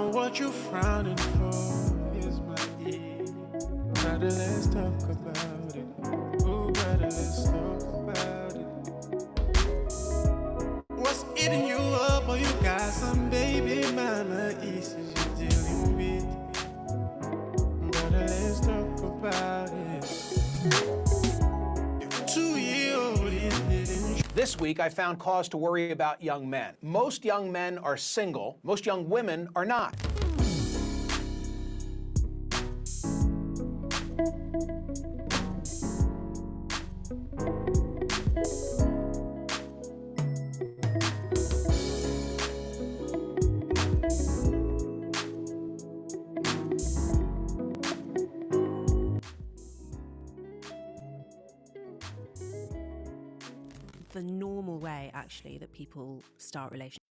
What you frowning for is my ear. Brother, let's talk about it. Oh, brother, let's talk about it. What's eating you up? Or you got some baby mama issues you're dealing with? Brother, let's talk about it. Your 2-year-old is living. This week, I found cause to worry about young men. Most young men are single. Most young women are not. The normal way, actually, that people start relationships.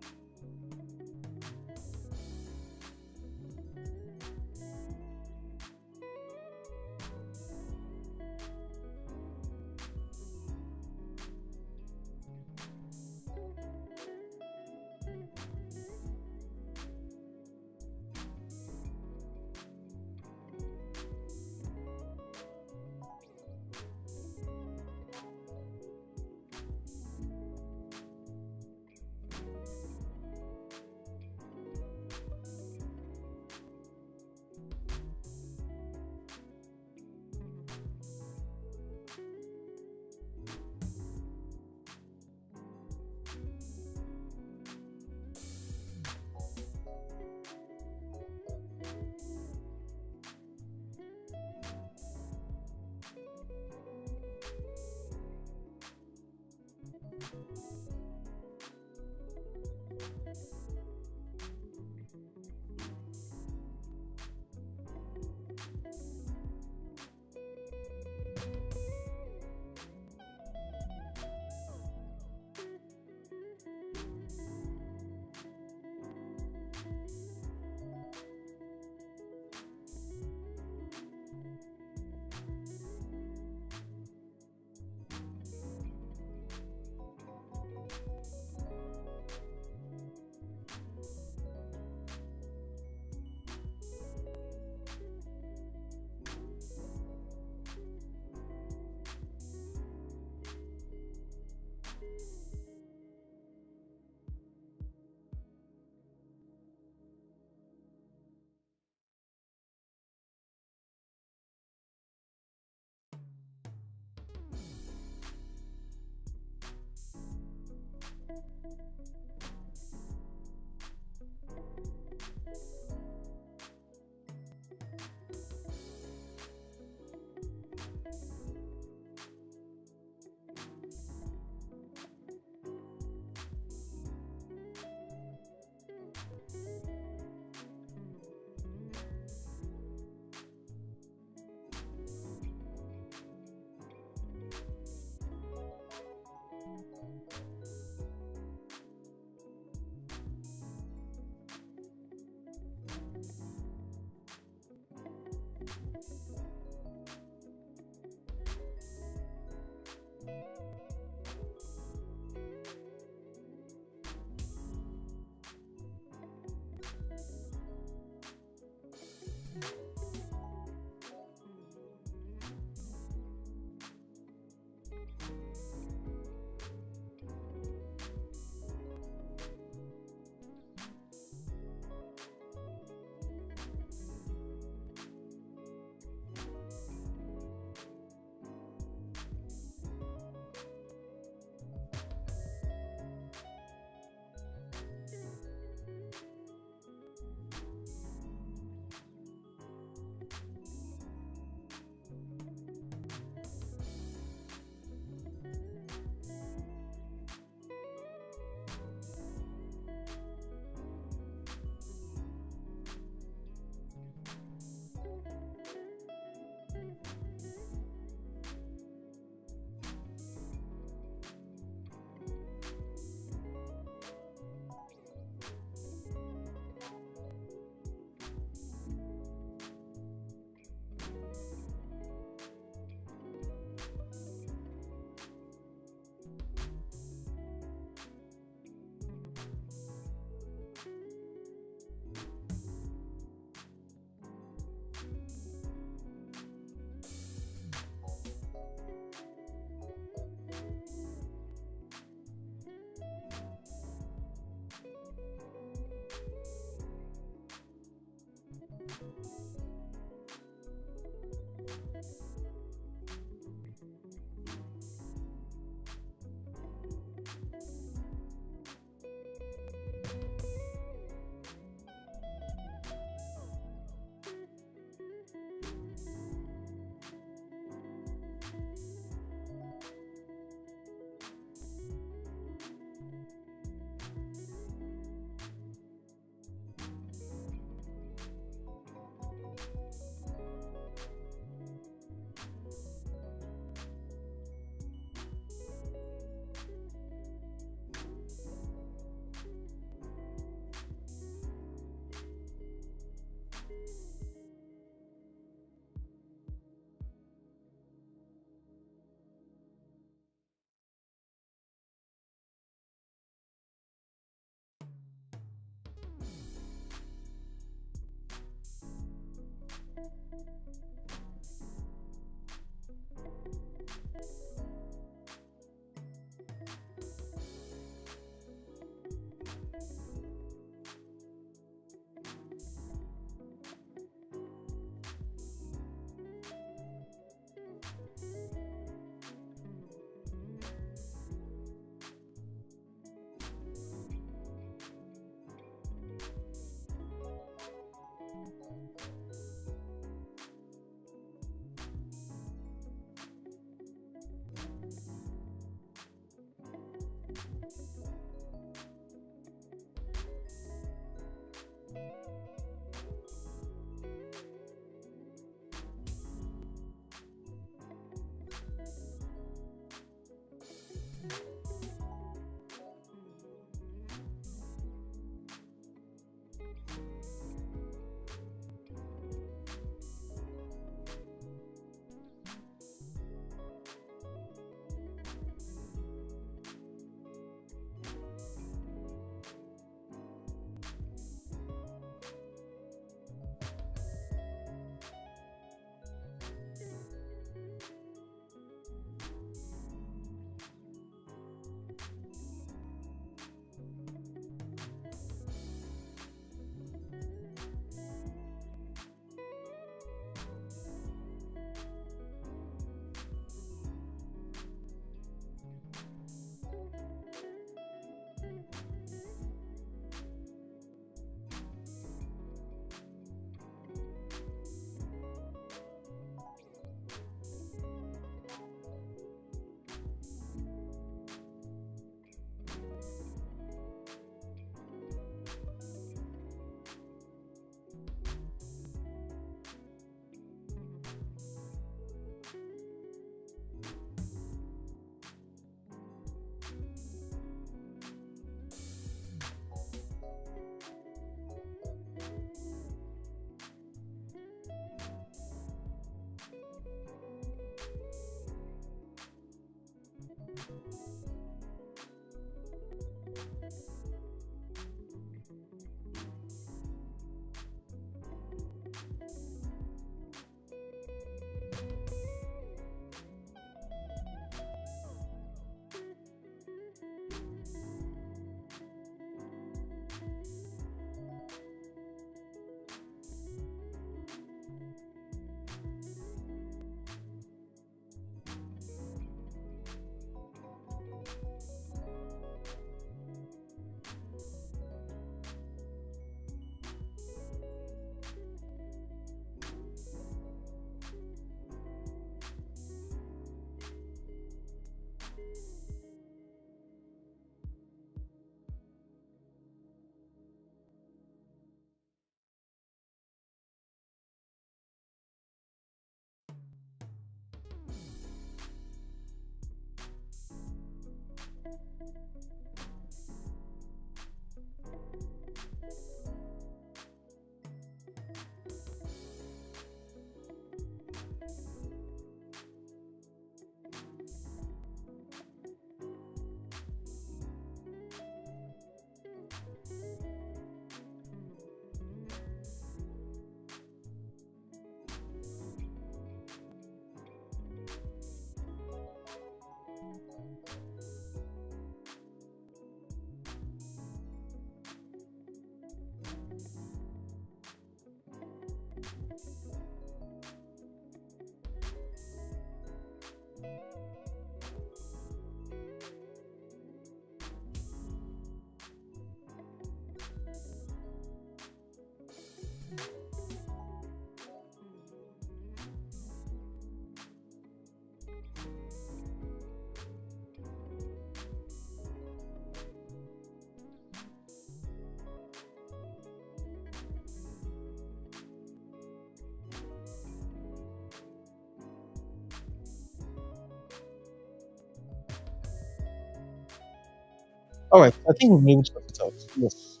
All right, I think we've been able to sort it out. Yes.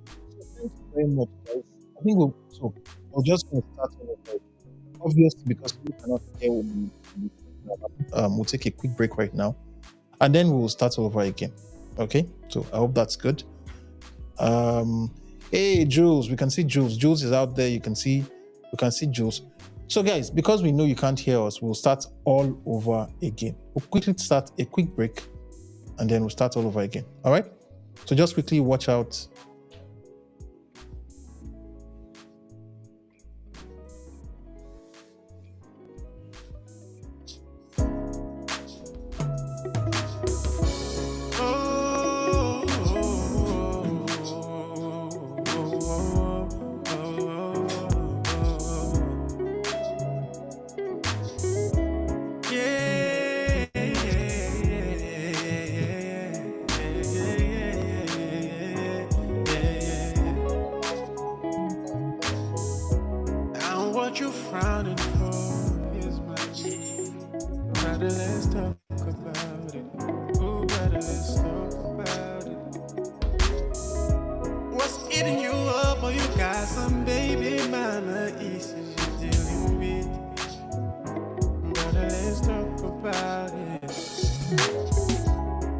So thank you very much, guys. I think we're just going to start over. Obviously, because we cannot hear what we'll take a quick break right now, and then we'll start over again. Okay, so I hope that's good. Hey, Jules, we can see Jules. Jules is out there. We can see Jules. So, guys, because we know you can't hear us, we'll start all over again. We'll quickly start a quick break, and then we'll start all over again. All right. So just quickly watch out. What you frowning for is my key. Better let's talk about it. Oh, better let's talk about it. What's eating you up? Or you got some baby mama issues you're dealing with? Better let's talk about it.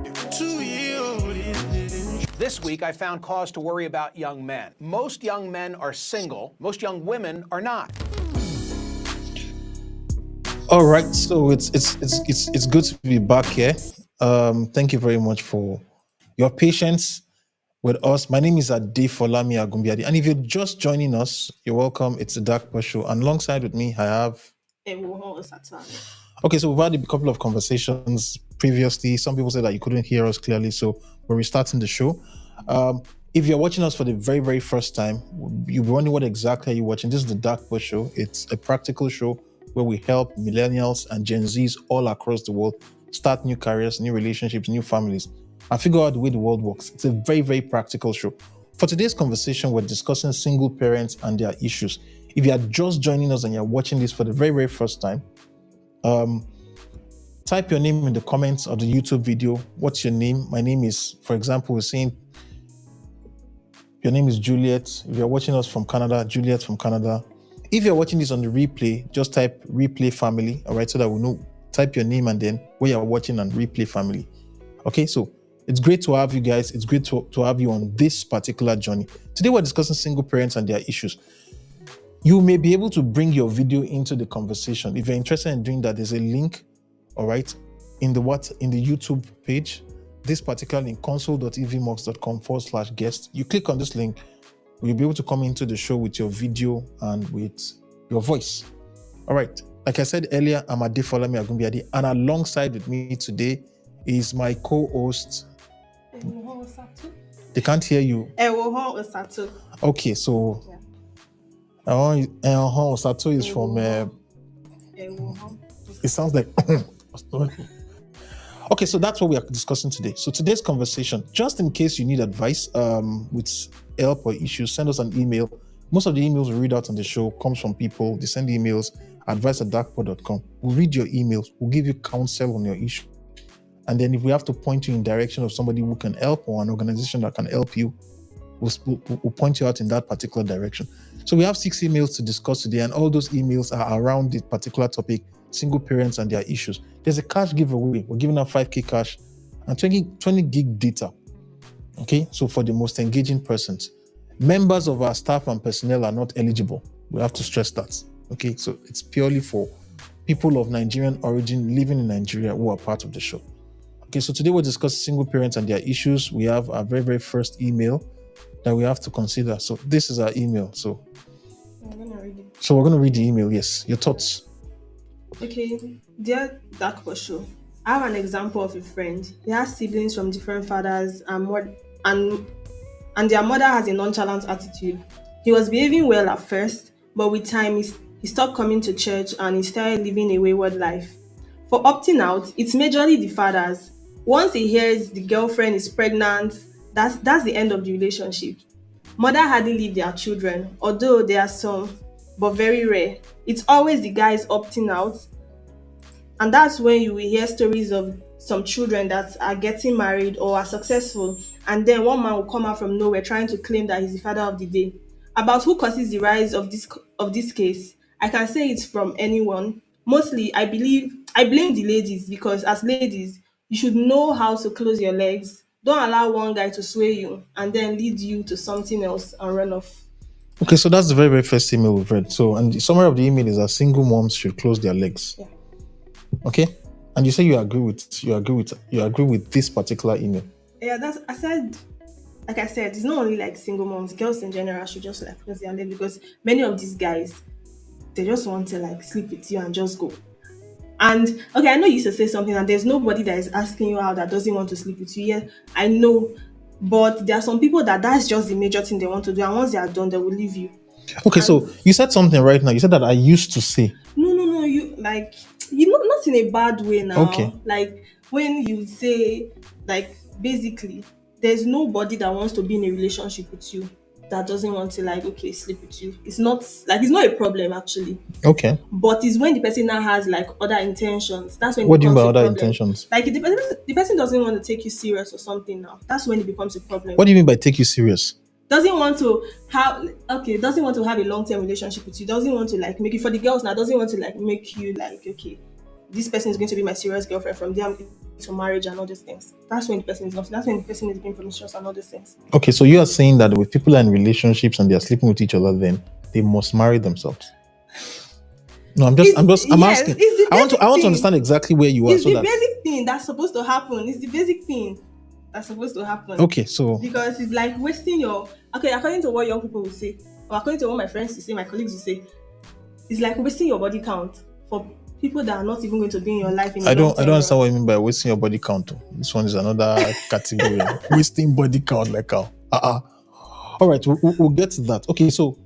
If 2-year-old is didn't. This week, I found cause to worry about young men. Most young men are single. Most young women are not. All right, so it's good to be back here. Thank you very much for your patience with us. My name is Adefolami Agumbiadi, and if you're just joining us, you're welcome. It's the Darkpore Show, and alongside with me, I have. Okay, so we've had a couple of conversations previously. Some people said that you couldn't hear us clearly, so we're restarting the show. If you're watching us for the very, very first time, you'll be wondering what exactly are you watching. This is the Darkpore Show. It's a practical show where we help millennials and Gen Zs all across the world start new careers, new relationships, new families, and figure out the way the world works. It's a very, very practical show. For today's conversation, we're discussing single parents and their issues. If you are just joining us and you're watching this for the very, very first time, type your name in the comments of the YouTube video. What's your name? My name is, for example, we're saying your name is Juliet. If you're watching us from Canada, Juliet from Canada. If you're watching this on the replay, just type replay family, all right, so that we know. Type your name and then where you're watching and replay family. Okay, so it's great to have you guys. It's great to have you on this particular journey. Today we're discussing single parents and their issues. You may be able to bring your video into the conversation. If you're interested in doing that, there's a link, all right, in the YouTube page. This particular link, console.evmox.com/guest. You click on this link, you'll be able to come into the show with your video and with your voice. All right. Like I said earlier, I'm Adefolami Agumbiadi, and alongside with me today is my co-host. They can't hear you. Okay, so Sato is from. It sounds like. Okay, so that's what we are discussing today. So today's conversation, just in case you need advice with help or issues, send us an email. Most of the emails we read out on the show comes from people. They send emails, advice@darkpore.com. We'll read your emails. We'll give you counsel on your issue. And then if we have to point you in direction of somebody who can help or an organization that can help you, we'll point you out in that particular direction. So we have 6 emails to discuss today, and all those emails are around this particular topic, single parents and their issues. There's a cash giveaway. We're giving out 5K cash and 20 gig data. Okay, so for the most engaging persons. Members of our staff and personnel are not eligible. We have to stress that. Okay, so it's purely for people of Nigerian origin living in Nigeria who are part of the show. Okay, so today we'll discuss single parents and their issues. We have our very, very first email that we have to consider. So this is our email. So we're going to read the email. Yes, your thoughts. Okay, dear Darkpore Show, I have an example of a friend. He has siblings from different fathers and their mother has a nonchalant attitude. He was behaving well at first, but with time he stopped coming to church and he started living a wayward life. For opting out, it's majorly the fathers. Once he hears the girlfriend is pregnant, that's the end of the relationship. Mother hardly leave their children, although there are some, but very rare. It's always the guys opting out, and that's when you will hear stories of some children that are getting married or are successful, and then one man will come out from nowhere trying to claim that he's the father of the day. About who causes the rise of this case, I can say it's from anyone. Mostly, I blame the ladies, because as ladies, you should know how to close your legs. Don't allow one guy to sway you and then lead you to something else and run off. Okay, so that's the very, very first email we've read. So, and the summary of the email is that single moms should close their legs. Yeah. Okay, and you say you agree with this particular email. Yeah, like I said, it's not only like single moms, girls in general should just like close their legs, because many of these guys, they just want to like sleep with you and just go. And okay, I know you used to say something, and there's nobody that is asking you out that doesn't want to sleep with you. Yeah, I know, but there are some people that's just the major thing they want to do, and once they are done, they will leave you. Okay, so you said something right now. You said that I used to say. No, you like, you know, not in a bad way now. Okay. Like when you say, like, basically, there's nobody that wants to be in a relationship with you that doesn't want to like, okay, sleep with you. It's not a problem actually. Okay. But it's when the person now has like other intentions. That's when it What do you mean becomes by a other problem. intentions? Like if the person doesn't want to take you serious or something now. That's when it becomes a problem. What do you mean by take you serious? Doesn't want to have a long-term relationship with you, doesn't want to like make you, for the girls now, doesn't want to like make you like, okay, this person is going to be my serious girlfriend from there to marriage and all these things. That's when the person is not, that's when the person is being promiscuous and all these things. Okay, so you are saying that with people in relationships and they are sleeping with each other, then they must marry themselves. No, I'm asking. I want to understand exactly where you are. It's the basic thing that's supposed to happen. It's the basic thing that's supposed to happen. Okay, so because it's like wasting your, okay, according to what young people will say, or according to what my friends will say, my colleagues will say, it's like wasting your body count for people that are not even going to be in your life. I don't understand what you mean by wasting your body count. This one is another category. Wasting body count, like how? All right, we'll get to that. Okay, so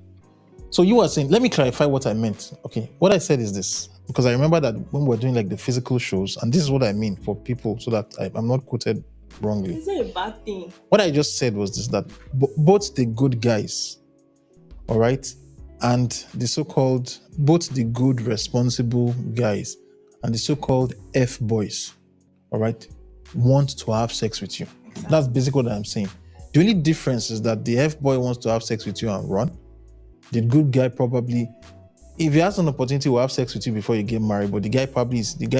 you were saying, let me clarify what I meant. Okay, what I said is this, because I remember that when we're doing like the physical shows, and this is what I mean for people, so that I'm not quoted wrongly. It's not a bad thing. What I just said was this, that both the good guys, all right, and the so-called, both the good responsible guys and the so-called F-boys, all right, want to have sex with you. Exactly. That's basically what I'm saying. The only difference is that the F-boy wants to have sex with you and run. The good guy probably, if he has an opportunity, will have sex with you before you get married, but the guy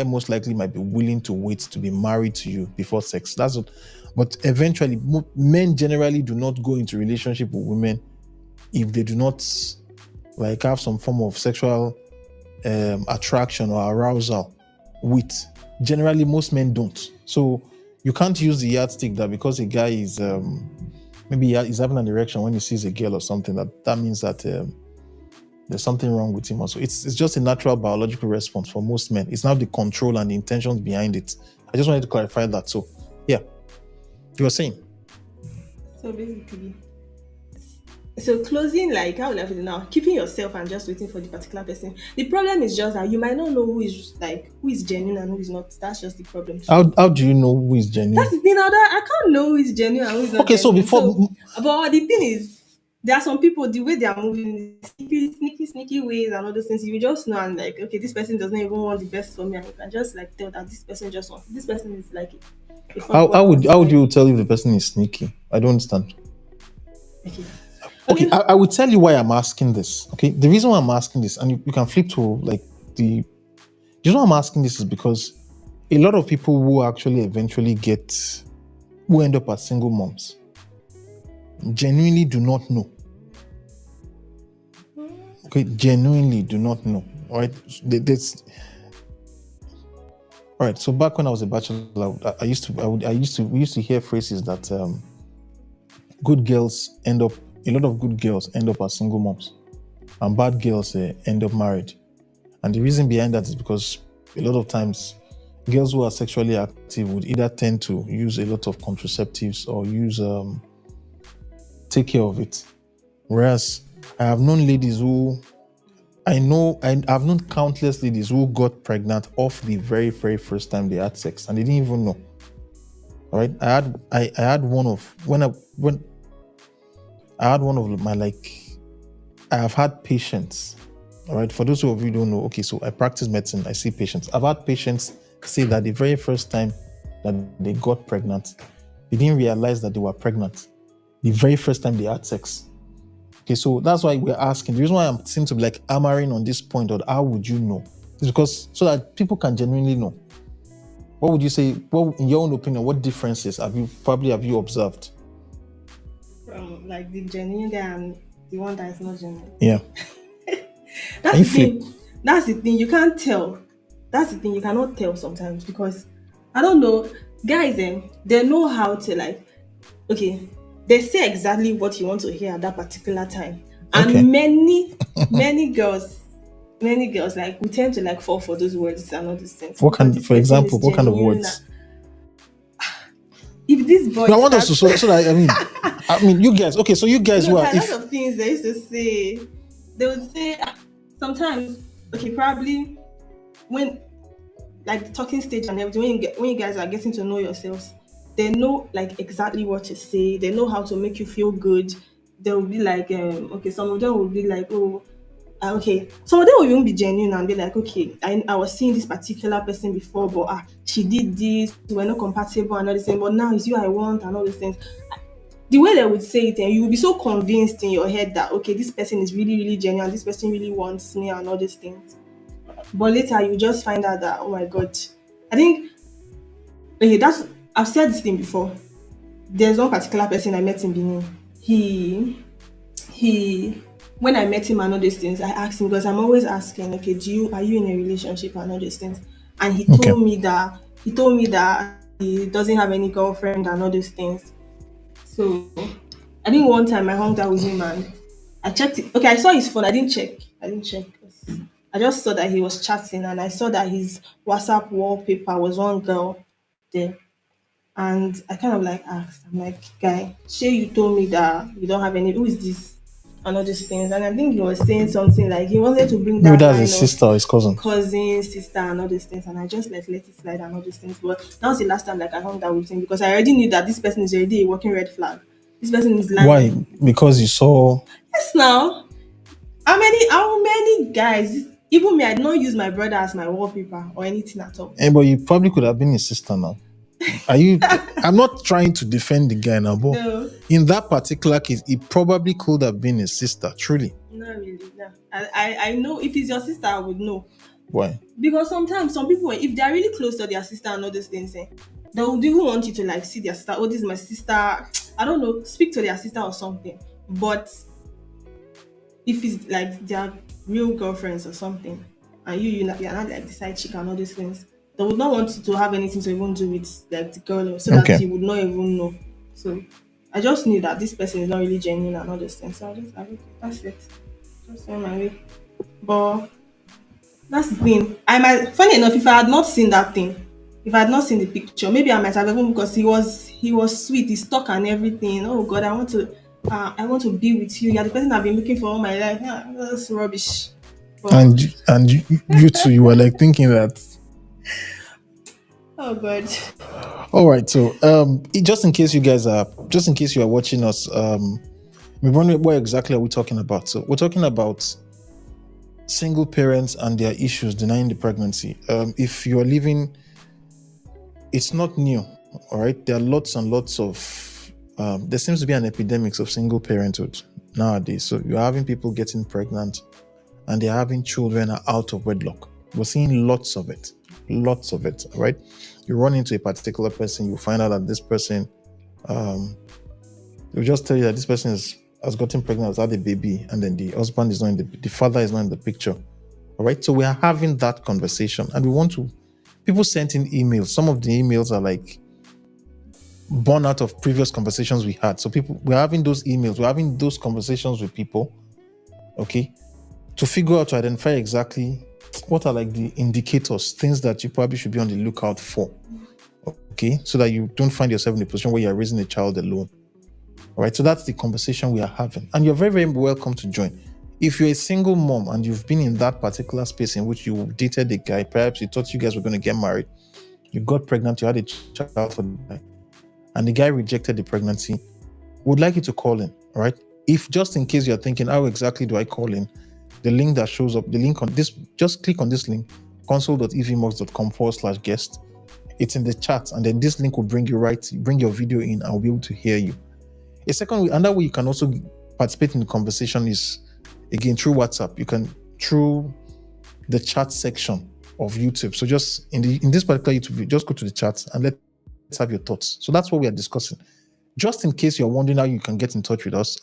most likely might be willing to wait to be married to you before sex. That's what. But eventually, men generally do not go into relationship with women if they do not like have some form of sexual attraction or arousal with. Generally, most men don't. So you can't use the yardstick that because a guy is maybe he's having an erection when he sees a girl or something, that means that there's something wrong with him also. It's just a natural biological response for most men. It's not the control and the intentions behind it. I just wanted to clarify that. So yeah, you were saying. So basically, closing, like, how will I put it now? Keeping yourself and just waiting for the particular person. The problem is just that you might not know who is genuine and who is not. That's just the problem. How do you know who is genuine? That's the thing. I can't know who is genuine and who is not. Okay, genuine. but the thing is, there are some people, the way they are moving, sneaky ways and all those things, you just know, and like, okay, this person doesn't even want the best for me, and you can just like tell that this person just wants. This person is like. How would you tell if the person is sneaky? I don't understand. Okay, I will tell you why I'm asking this. Okay, the reason why I'm asking this, and you can flip to like the reason why I'm asking this is because a lot of people who actually eventually who end up as single moms genuinely do not know. Okay, genuinely do not know. All right, all right. So back when I was a bachelor, we used to hear phrases that a lot of good girls end up as single moms, and bad girls end up married. And the reason behind that is because a lot of times girls who are sexually active would either tend to use a lot of contraceptives or take care of it. Whereas I've known countless ladies who got pregnant off the very, very first time they had sex and they didn't even know. All right, I had one of my, like, I have had patients. All right, for those of you who don't know, okay, so I practice medicine, I see patients. I've had patients say that the very first time that they got pregnant. They didn't realize that they were pregnant the very first time they had sex. Okay, so that's why we're asking. The reason why I seem to be like hammering on this point of how would you know is because so that people can genuinely know. What would you say? Well, in your own opinion, what differences have you observed? From like the genuine guy and the one that is not genuine. Yeah. That's the thing. That's the thing. You can't tell. That's the thing. You cannot tell sometimes because I don't know. Guys, they know how to like. Okay, they say exactly what you want to hear at that particular time, and Okay. many girls like we tend to like fall for those words and all these things. For example, what kind of words? If this boy, I want us to so that I mean, you guys. Okay, so you guys were. A lot of things they used to say. They would say sometimes. Okay, probably when like the talking stage and everything. When you guys are getting to know yourselves, they know like exactly what to say. They know how to make you feel good. They'll be like, okay, some of them will be like, oh, okay. Some of them will even be genuine and be like, okay, I was seeing this particular person before, but she did this, we're not compatible and all this thing, but now it's you I want and all these things. The way they would say it, and you will be so convinced in your head that okay, this person is really, really genuine, this person really wants me and all these things. But later you just find out that oh my god, I think okay, I've said this thing before. There's one particular person I met in Benin. He when I met him and all these things, I asked him because I'm always asking, okay, are you in a relationship and all these things? And he told me that he doesn't have any girlfriend and all these things. So I think one time I hung out with him and I checked it. Okay, I saw his phone. I didn't check. I just saw that he was chatting and I saw that his WhatsApp wallpaper was one girl there. And I kind of like asked, I'm like, guy, sure you told me that you don't have any, who is this? And all these things. And I think he was saying something like he wanted to bring Maybe that that's line his sister or his cousin. sister, and all these things. And I just like let it slide and all these things. But that was the last time like I hung out with him because I already knew that this person is already a walking red flag. This person is lying. Why? Because you saw. Yes, now. How many guys? Even me, I did not use my brother as my wallpaper or anything at all. But you probably could have been his sister now. I'm not trying to defend the guy now, but No. in that particular case, it probably could have been his sister, truly. Not really, no. I know if it's your sister, I would know. Why? Because sometimes some people, if they're really close to their sister and all these things, they would even want you to like see their sister. Oh, this is my sister. I don't know, speak to their sister or something. But if it's like their real girlfriends or something, and you're not like the side chick and all these things, they would not want you to have anything to even do with like the girl, so that you would not even know. So I just knew that this person is not really genuine and all these things. So that's it. Just on my way. But that's the thing. Funny enough, if I had not seen that thing, if I had not seen the picture, maybe I might have even because he was sweet, he's talk and everything. Oh God, I want to be with you. You're the person I've been looking for all my life. That's rubbish. But, and you too, you were like thinking that. Oh God. All right, so just in case you are watching us, we're wondering what exactly are we talking about. So we're talking about single parents and their issues denying the pregnancy. If you are living, it's not new. All right, there are lots and lots of there seems to be an epidemic of single parenthood nowadays. So you're having people getting pregnant and they're having children out of wedlock. We're seeing lots of it, right? You run into a particular person, you find out that this person, they'll just tell you that this person has gotten pregnant, has had a baby, and then the husband is not in the father is not in the picture. All right, so we are having that conversation, and people sent in emails. Some of the emails are like born out of previous conversations we had. So we're having those emails, we're having those conversations with people, okay, to figure out, to identify exactly what are like the indicators, things that you probably should be on the lookout for, okay, so that you don't find yourself in a position where you're raising a child alone. All right, so that's the conversation we are having, and you're very, very welcome to join. If you're a single mom and you've been in that particular space in which you dated a guy, perhaps you thought you guys were going to get married, you got pregnant, you had a child for the guy, and the guy rejected the pregnancy, would like you to call in, all right? If just in case you're thinking, how exactly do I call in? The link that shows up, the link on this, just click on this link, console.evmox.com/guest. It's in the chat, and then this link will bring your video in, and I'll be able to hear you. A second way, another way you can also participate in the conversation is again through WhatsApp. You can through the chat section of YouTube. So just in this particular YouTube video, just go to the chat and let's have your thoughts. So that's what we are discussing. Just in case you're wondering how you can get in touch with us,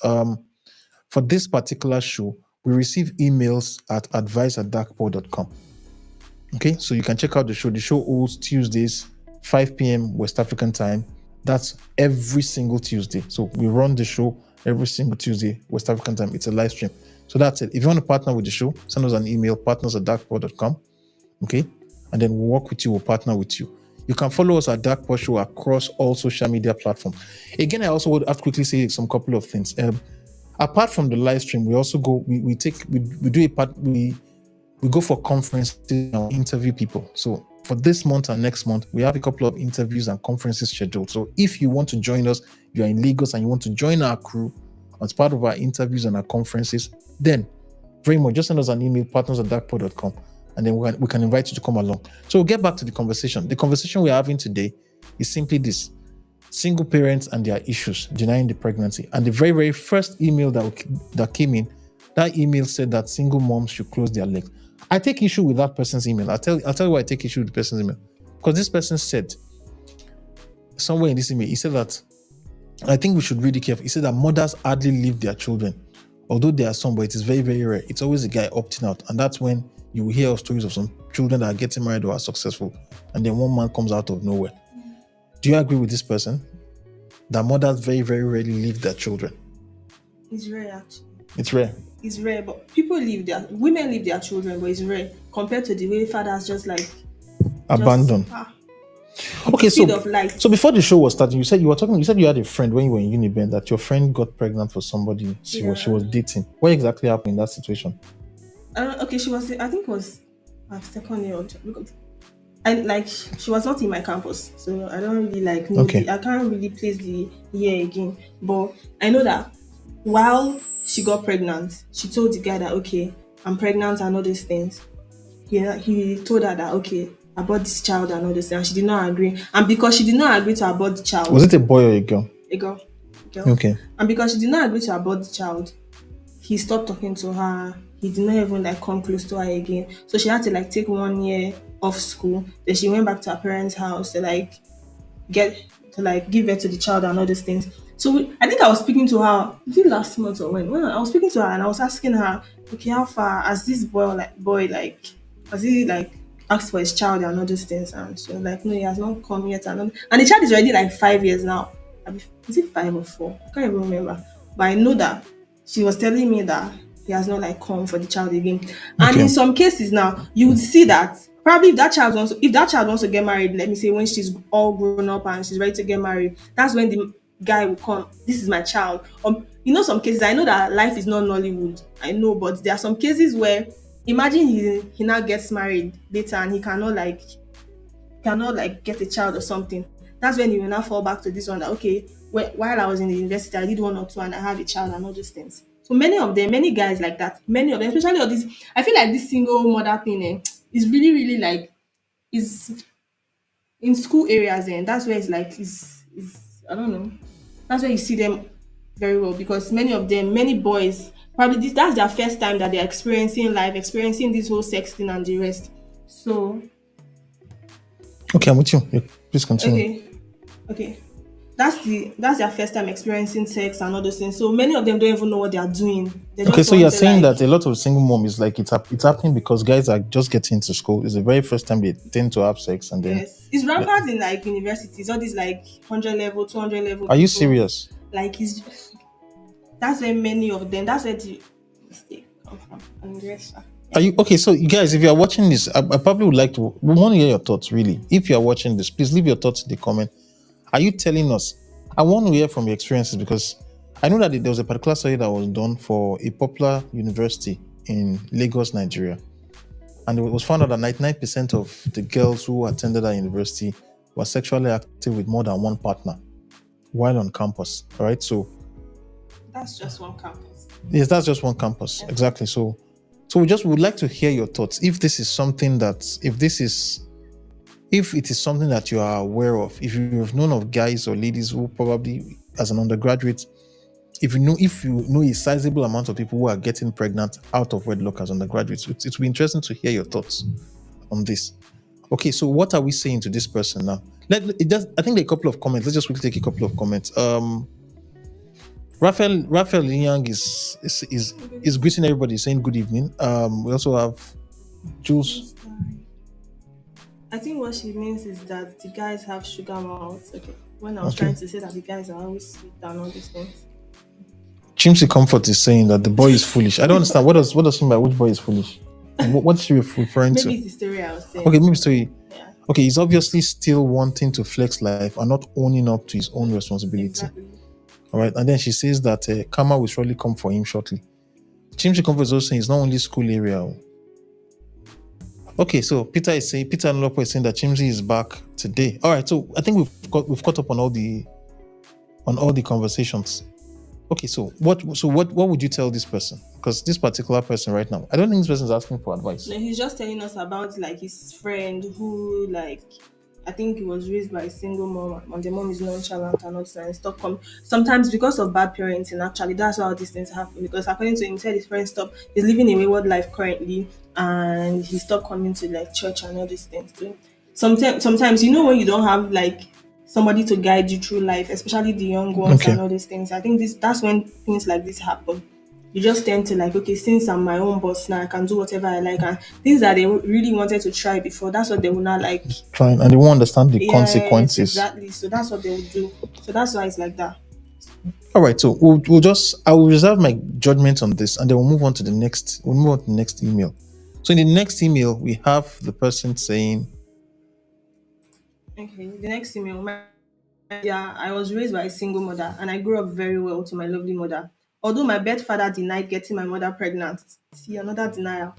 for this particular show, we receive emails at advice@darkpore.com. Okay, so you can check out the show. The show holds Tuesdays, 5 p.m. West African time. That's every single Tuesday. So we run the show every single Tuesday, West African time. It's a live stream. So that's it. If you want to partner with the show, send us an email, partners@darkpore.com. Okay, and then we'll work with you, we'll partner with you. You can follow us at Darkpore Show across all social media platforms. Again, I also would have to quickly say some couple of things. Apart from the live stream, we also go, we go for conferences and interview people. So for this month and next month, we have a couple of interviews and conferences scheduled. So if you want to join us, you're in Lagos and you want to join our crew as part of our interviews and our conferences, then very much just send us an email, partners@darkpore.com, and then we can invite you to come along. So we'll get back to the conversation. The conversation we're having today is simply this: single parents and their issues, denying the pregnancy. And the very, very first email that came in, that email said that single moms should close their legs. I take issue with that person's email. I'll tell you why I take issue with the person's email. Because this person said, somewhere in this email, he said that, I think we should read it carefully. He said that mothers hardly leave their children. Although there are some, but it is very, very rare. It's always a guy opting out. And that's when you will hear of stories of some children that are getting married or are successful. And then one man comes out of nowhere. Do you agree with this person? That mothers very, very rarely leave their children. It's rare, actually. It's rare. It's rare, but women leave their children, but it's rare compared to the way fathers just like abandon. Okay, so before the show was starting, you said you had a friend when you were in Uniben that your friend got pregnant for somebody she was dating. What exactly happened in that situation? Okay, she was, I think it was her second year, because she was not in my campus, so I don't really know. Okay. I can't really place the year again, but I know that while she got pregnant, she told the guy that, okay, I'm pregnant and all these things. He told her that, okay, abort this child and all this, and she did not agree. And because she did not agree to abort the child, was it a boy or a girl? A girl. Okay. And because she did not agree to abort the child, he stopped talking to her. He did not even come close to her again. So she had to take 1 year off school. Then she went back to her parents' house to give birth to the child and all these things. So I think I was speaking to her, was it last month or when I was speaking to her, and I was asking her, okay, how far has this boy has he asked for his child and all those things? And she was like, no, he has not come yet. And the child is already 5 years now. Is it 5 or 4? I can't even remember. But I know that she was telling me that he has not come for the child again. And in some cases now, you would see that probably if that child wants to get married, let me say when she's all grown up and she's ready to get married, that's when the guy will come, this is my child. Some cases, I know that life is not Nollywood, I know, but there are some cases where, imagine he now gets married later and he cannot get a child or something. That's when he will now fall back to this one that, okay, while I was in the university, I did 1 or 2 and I have a child and all those things. So many guys like that, many of them, especially all this, I feel like this single mother thing is really, really is in school areas, and that's where it's I don't know. That's where you see them very well, because many boys, probably that's their first time that they're experiencing life, experiencing this whole sex thing and the rest. So okay, I'm with you. Please continue. Okay. That's their first time experiencing sex and all those things. So many of them don't even know what they are doing. Okay, so you're saying that a lot of single mom is it's happening because guys are just getting into school. It's the very first time they tend to have sex, and then it's rampant in universities, all these 100 level, 200 level. Are you serious? That's where many of them. That's where the mistake come from. And the rest. Are you okay? So, you guys, if you are watching this, I probably we want to hear your thoughts. Really, if you are watching this, please leave your thoughts in the comment. Are you telling us? I want to hear from your experiences, because I know that there was a particular study that was done for a popular university in Lagos, Nigeria, and it was found out that 99% of the girls who attended that university were sexually active with more than one partner while on campus. All right, so that's just one campus. Yes, that's just one campus. Yeah. Exactly. So we would like to hear your thoughts. If this is something that, if this is If it is something that you are aware of, if you've known of guys or ladies who probably, as an undergraduate, if you know a sizable amount of people who are getting pregnant out of wedlock as undergraduates, it will be interesting to hear your thoughts on this. Okay, so what are we saying to this person now? I think there are a couple of comments. Let's just quickly take a couple of comments. Raphael Yang is greeting everybody, saying good evening. We also have Jules. I think what she means is that the guys have sugar mouths. Okay. When I was trying to say that the guys are always sweet and all these things. Chimsy Comfort is saying that the boy is foolish. I don't understand. What does she mean by which boy is foolish? What's she referring to? Maybe it's the story I was saying. Okay, maybe story. Yeah. Okay, he's obviously still wanting to flex life and not owning up to his own responsibility. Exactly. All right, and then she says that karma will surely come for him shortly. Chimsy Comfort is also saying it's not only school area. Okay, so Peter Nlopo is saying that Chimsy is back today. All right, so I think we've caught up on all the conversations. Okay, so what would you tell this person? Because this particular person right now, I don't think this person is asking for advice. No, he's just telling us about like his friend who, like, I think he was raised by a single mom and the mom is nonchalant and not and stop coming. Sometimes because of bad parenting, actually that's how these things happen. Because according to him, he said his friend he's living a wayward life currently and he stopped coming to like church and all these things too. Sometimes you know when you don't have like somebody to guide you through life, especially the young ones and all these things. I think that's when things like this happen. You just tend to like, okay, since I'm my own boss now, I can do whatever I like, and things that they really wanted to try before, that's what they will not like. Trying, and they won't understand the consequences. Exactly. So that's what they will do. So that's why it's like that. All right. So I will reserve my judgment on this, and then we'll move on to the next. We'll move on to the next email. So in the next email, we have the person saying, okay, the next email. I was raised by a single mother and I grew up very well to my lovely mother. Although my birth father denied getting my mother pregnant, see another denial,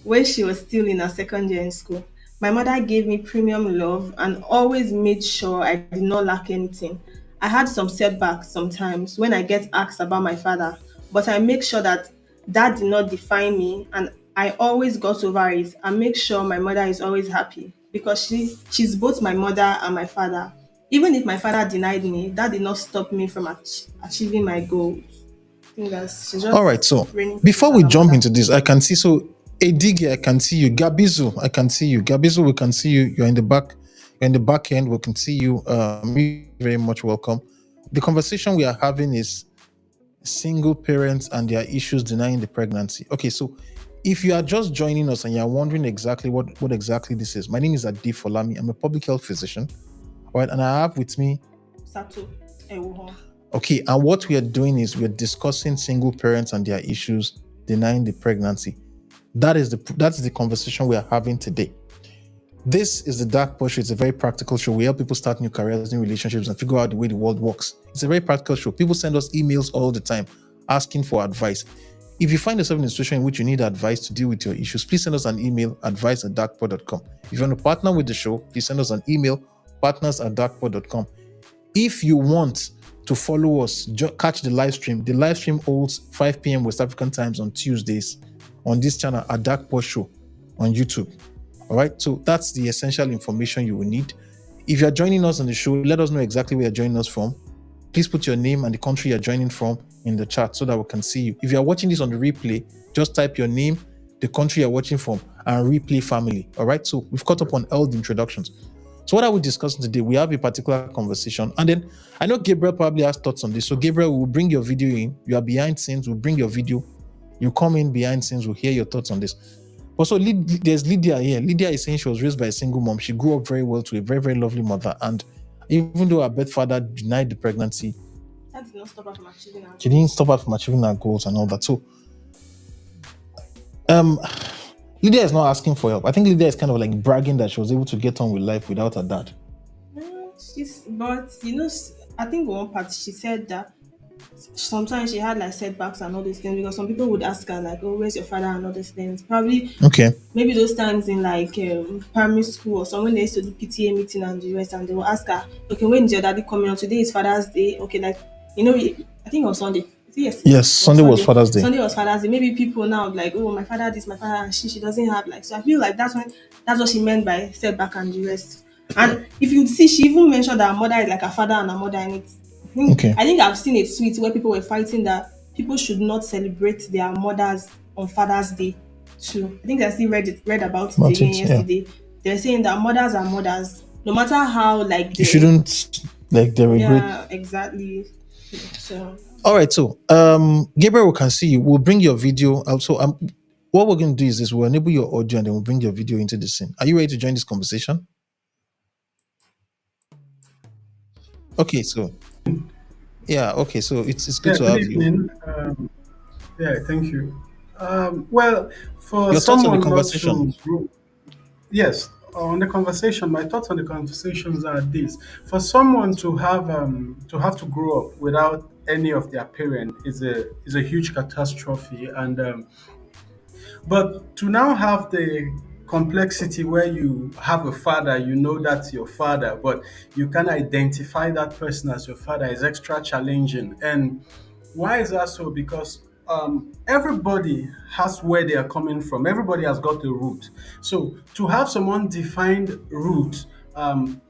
when she was still in her second year in school. My mother gave me premium love and always made sure I did not lack anything. I had some setbacks sometimes when I get asked about my father, but I make sure that did not define me and I always got over it and make sure my mother is always happy because she's both my mother and my father. Even if my father denied me, that did not stop me from achieving my goals. I think she's just all right. So before we jump into this, I can see Edigi, I can see you. Gabizu, I can see you. Gabizu, we can see you. You're in the back. You're in the back end. We can see you. Very much welcome. The conversation we are having is single parents and their issues denying the pregnancy. Okay, so if you are just joining us and you're wondering exactly what exactly this is, my name is Adi Folami. I'm a public health physician. All right, and I have with me Sato Ewuho. Okay, and what we are doing is we're discussing single parents and their issues denying the pregnancy. That's the conversation we are having today. This is the Darkpore Show. It's a very practical show. We help people start new careers, new relationships, and figure out the way the world works. It's a very practical show. People send us emails all the time asking for advice. If you find yourself in a situation in which you need advice to deal with your issues, please send us an email, advice@darkpore.com. If you want to partner with the show, please send us an email, partners@darkpore.com. If you want to follow us, catch the live stream. The live stream holds 5 p.m. West African times on Tuesdays on this channel at Darkpore Show on YouTube. All right, so that's the essential information you will need. If you're joining us on the show, let us know exactly where you're joining us from. Please put your name and the country you're joining from in the chat so that we can see you. If you're watching this on the replay, just type your name, the country you're watching from, and replay family. All right, so we've caught up on all the introductions. So what are we discussing today? We have a particular conversation. And then I know Gabriel probably has thoughts on this. So Gabriel, we'll bring your video in. You are behind scenes. We'll bring your video. You come in behind scenes. We'll hear your thoughts on this. Also, there's Lydia here. Lydia is saying she was raised by a single mom. She grew up very well to a very, very lovely mother. And even though her birth father denied the pregnancy, that did not stop her from achieving her goals. She didn't stop her from achieving her goals and all that. So, Lydia is not asking for help. I think Lydia is kind of like bragging that she was able to get on with life without her dad. But you know, I think one part she said that sometimes she had like setbacks and all these things because some people would ask her like, "Oh, where's your father?" and all these things. Probably okay. Maybe those times in like primary school or someone they used to do PTA meeting and the rest, and they will ask her, "Okay, when is your daddy coming on? Today is Father's Day. Okay, like I think on Sunday." Yes, Sunday was Father's Day. Sunday was Father's Day. Maybe people now like, oh, my father this, my father, and she doesn't have like. So I feel like that's what she meant by setback and the rest. And if you see, she even mentioned that her mother is like her father and her mother, and it's Okay. I think I've seen a tweet where people were fighting that people should not celebrate their mothers on Father's Day too. I think I still read about it About again it, yeah. yesterday. They're saying that mothers are mothers, no matter how like You they shouldn't like derogate. yeah, exactly. So All right, so Gabriel, we can see you. We'll bring your video. Also, what we're going to do is this: we'll enable your audio, and then we'll bring your video into the scene. Are you ready to join this conversation? Okay, so yeah, okay, so it's good Yeah, to good have you. evening. Yeah, thank you. Well, for Your thoughts on the someone not conversation? to grow, yes, on the conversation, my thoughts on the conversations are this: for someone to have to grow up without any of their parent is a huge catastrophe, and but to now have the complexity where you have a father, you know that's your father, but you can identify that person as your father is extra challenging. And why is that so? Because everybody has where they are coming from. Everybody has got a root. So to have someone defined root and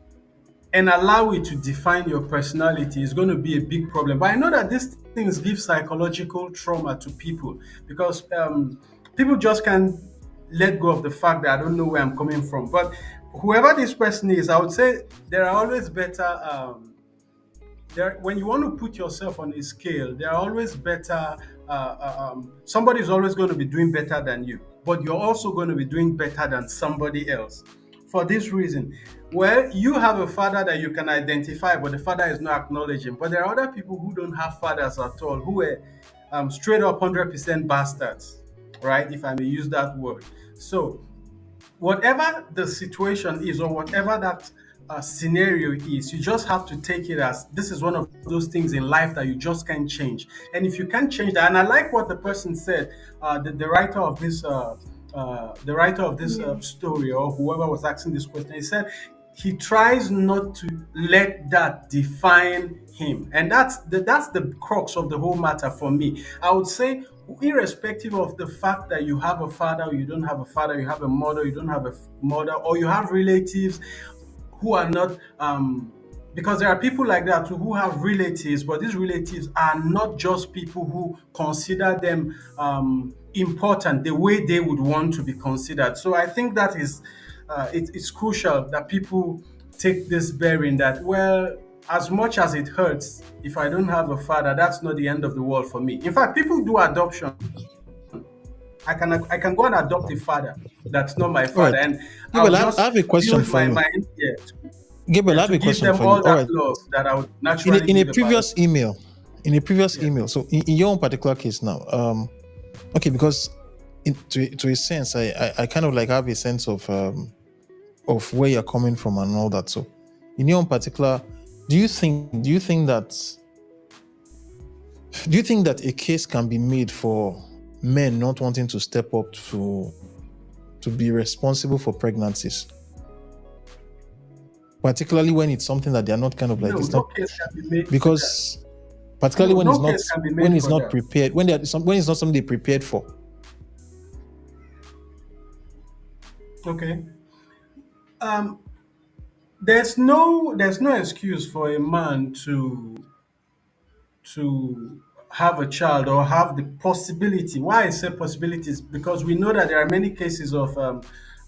allow it to define your personality is going to be a big problem. But I know that these things give psychological trauma to people because people just can't let go of the fact that I don't know where I'm coming from. But whoever this person is, I would say there are always better. When you want to put yourself on a scale, there are always better. Somebody is always going to be doing better than you, but you're also going to be doing better than somebody else. For this reason, well, you have a father that you can identify, but the father is not acknowledging. But there are other people who don't have fathers at all, who are straight up 100% bastards, right? If I may use that word. So whatever the situation is or whatever that scenario is, you just have to take it as this is one of those things in life that you just can't change. And if you can't change that, and I like what the person said, the writer of this yeah. story or whoever was asking this question, he said he tries not to let that define him, and that's the crux of the whole matter for me. I would say irrespective of the fact that you have a father or you don't have a father, you have a mother, you don't have a mother, or you have relatives who are not because there are people like that who have relatives, but these relatives are not just people who consider them important the way they would want to be considered. So I think that is it's crucial that people take this bearing that, well, as much as it hurts, if I don't have a father, that's not the end of the world for me. In fact, people do adoption. I can go and adopt a father that's not my All right, father, and I'll Gabriel, I just have a question build for my you. mind here Gabriel, I have to a give question them for you. all All that right, love that I would in naturally a give a previous biological. email, Yes. so in your own particular case now, okay, because to a sense, I kind of like have a sense of where you're coming from and all that. So, in your own particular, do you think that a case can be made for men not wanting to step up to be responsible for pregnancies, particularly when it's something that they're not kind of like No, it's no not case can be made for that. because particularly No, no case can be when made it's for not that. prepared when it's not something they prepared for. Okay. Um, there's no excuse for a man to have a child or have the possibility. Why I say possibilities? Because we know that there are many cases of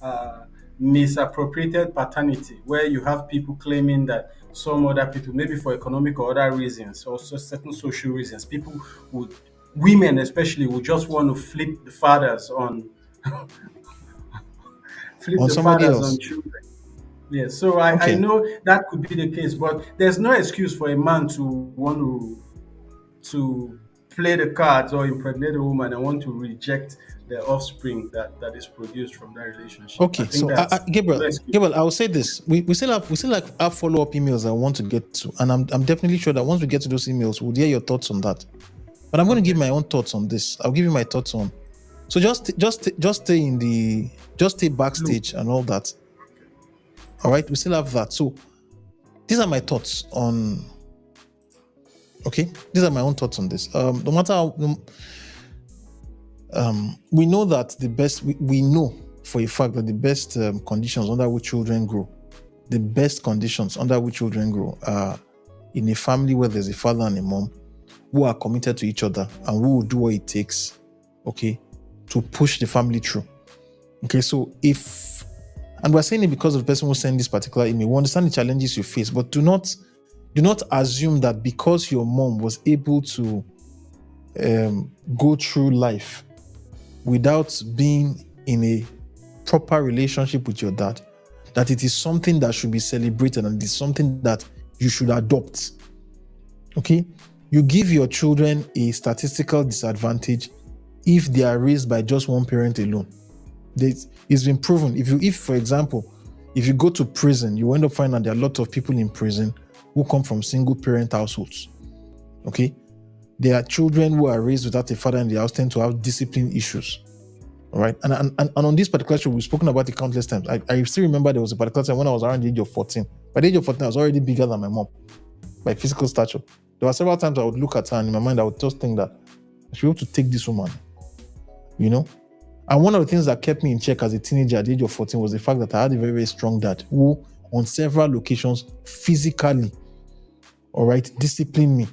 uh, misappropriated paternity where you have people claiming that some other people, maybe for economic or other reasons, or certain social reasons, people would, women especially, would just want to flip On the somebody fathers on else. children. Yes, so I Okay. know that could be the case, but there's no excuse for a man to want to play the cards or impregnate a woman and want to reject the offspring that is produced from that relationship. I Okay, think so that's no excuse. Gabriel, I will say this: we still have follow-up emails I want to get to, and I'm definitely sure that once we get to those emails, we'll hear your thoughts on that. But I'm going to give Okay. my own thoughts on this. I'll give you my thoughts on. So just stay Look, backstage and all that. All right, we still have that. So these are my thoughts on. Okay, these are my own thoughts on this. No matter how, we know that the best we know for a fact that the best conditions under which children grow the best conditions under which children grow are in a family where there's a father and a mom who are committed to each other and who will do what it takes, okay, to push the family through. Okay, so and we're saying it because of the person who sent this particular email. We understand the challenges you face, but do not assume that because your mom was able to go through life without being in a proper relationship with your dad, that it is something that should be celebrated and it is something that you should adopt. Okay? You give your children a statistical disadvantage if they are raised by just one parent alone. It's been proven. If for example, if you go to prison, you end up finding that there are a lot of people in prison who come from single parent households. Okay? There are children who are raised without a father in the house tend to have discipline issues. All right. And on this particular show, we've spoken about it countless times. I still remember there was a particular time when I was around the age of 14. By the age of 14, I was already bigger than my mom by physical stature. There were several times I would look at her and in my mind, I would just think that I should be able to take this woman. You know? And one of the things that kept me in check as a teenager at the age of 14 was the fact that I had a very, very strong dad who, on several occasions, physically, all right, disciplined me.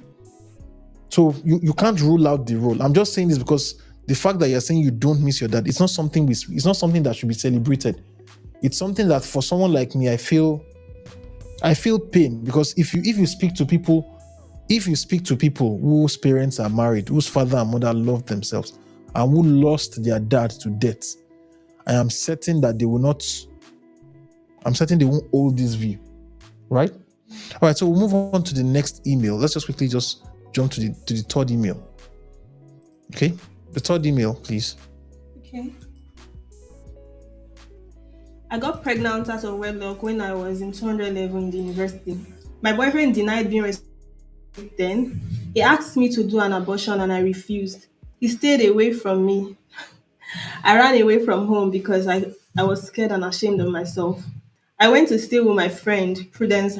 So you can't rule out the role. I'm just saying this because the fact that you're saying you don't miss your dad, it's not something that should be celebrated. It's something that for someone like me, I feel pain, because if you speak to people whose parents are married, whose father and mother love themselves, and who lost their dad to death, I am certain that they won't hold this view. Right? All right, so we'll move on to the next email. Let's just quickly jump to the third email. Okay? The third email, please. Okay. I got pregnant out of wedlock when I was in 200 level in the university. My boyfriend denied being responsible then. He asked me to do an abortion and I refused. He stayed away from me. I ran away from home because I was scared and ashamed of myself. I went to stay with my friend, Prudence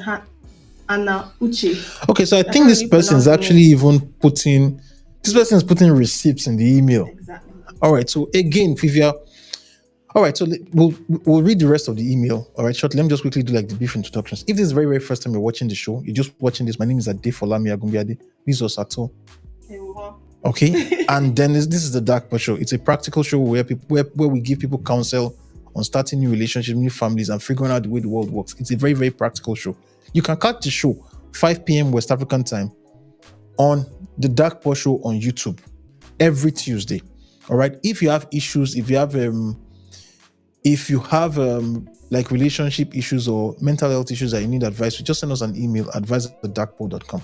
Anna Uche. Okay, so I think this person is actually even putting receipts in the email. Exactly. All right, so again, Fivia. All right, so we'll read the rest of the email. All right, shortly. Let me just quickly do like the brief introductions. If this is the very, very first time you're watching the show, you're just watching this. My name is Adefolami Agumbiade. This is Osato. Okay, and then this is the Darkpore Show. It's a practical show where we give people counsel on starting new relationships, new families, and figuring out the way the world works. It's a very, very practical show. You can catch the show 5 p.m. West African time on the Darkpore Show on YouTube every Tuesday. All right. If you have issues, if you have like relationship issues or mental health issues that you need advice, just send us an email, advice@darkpore.com.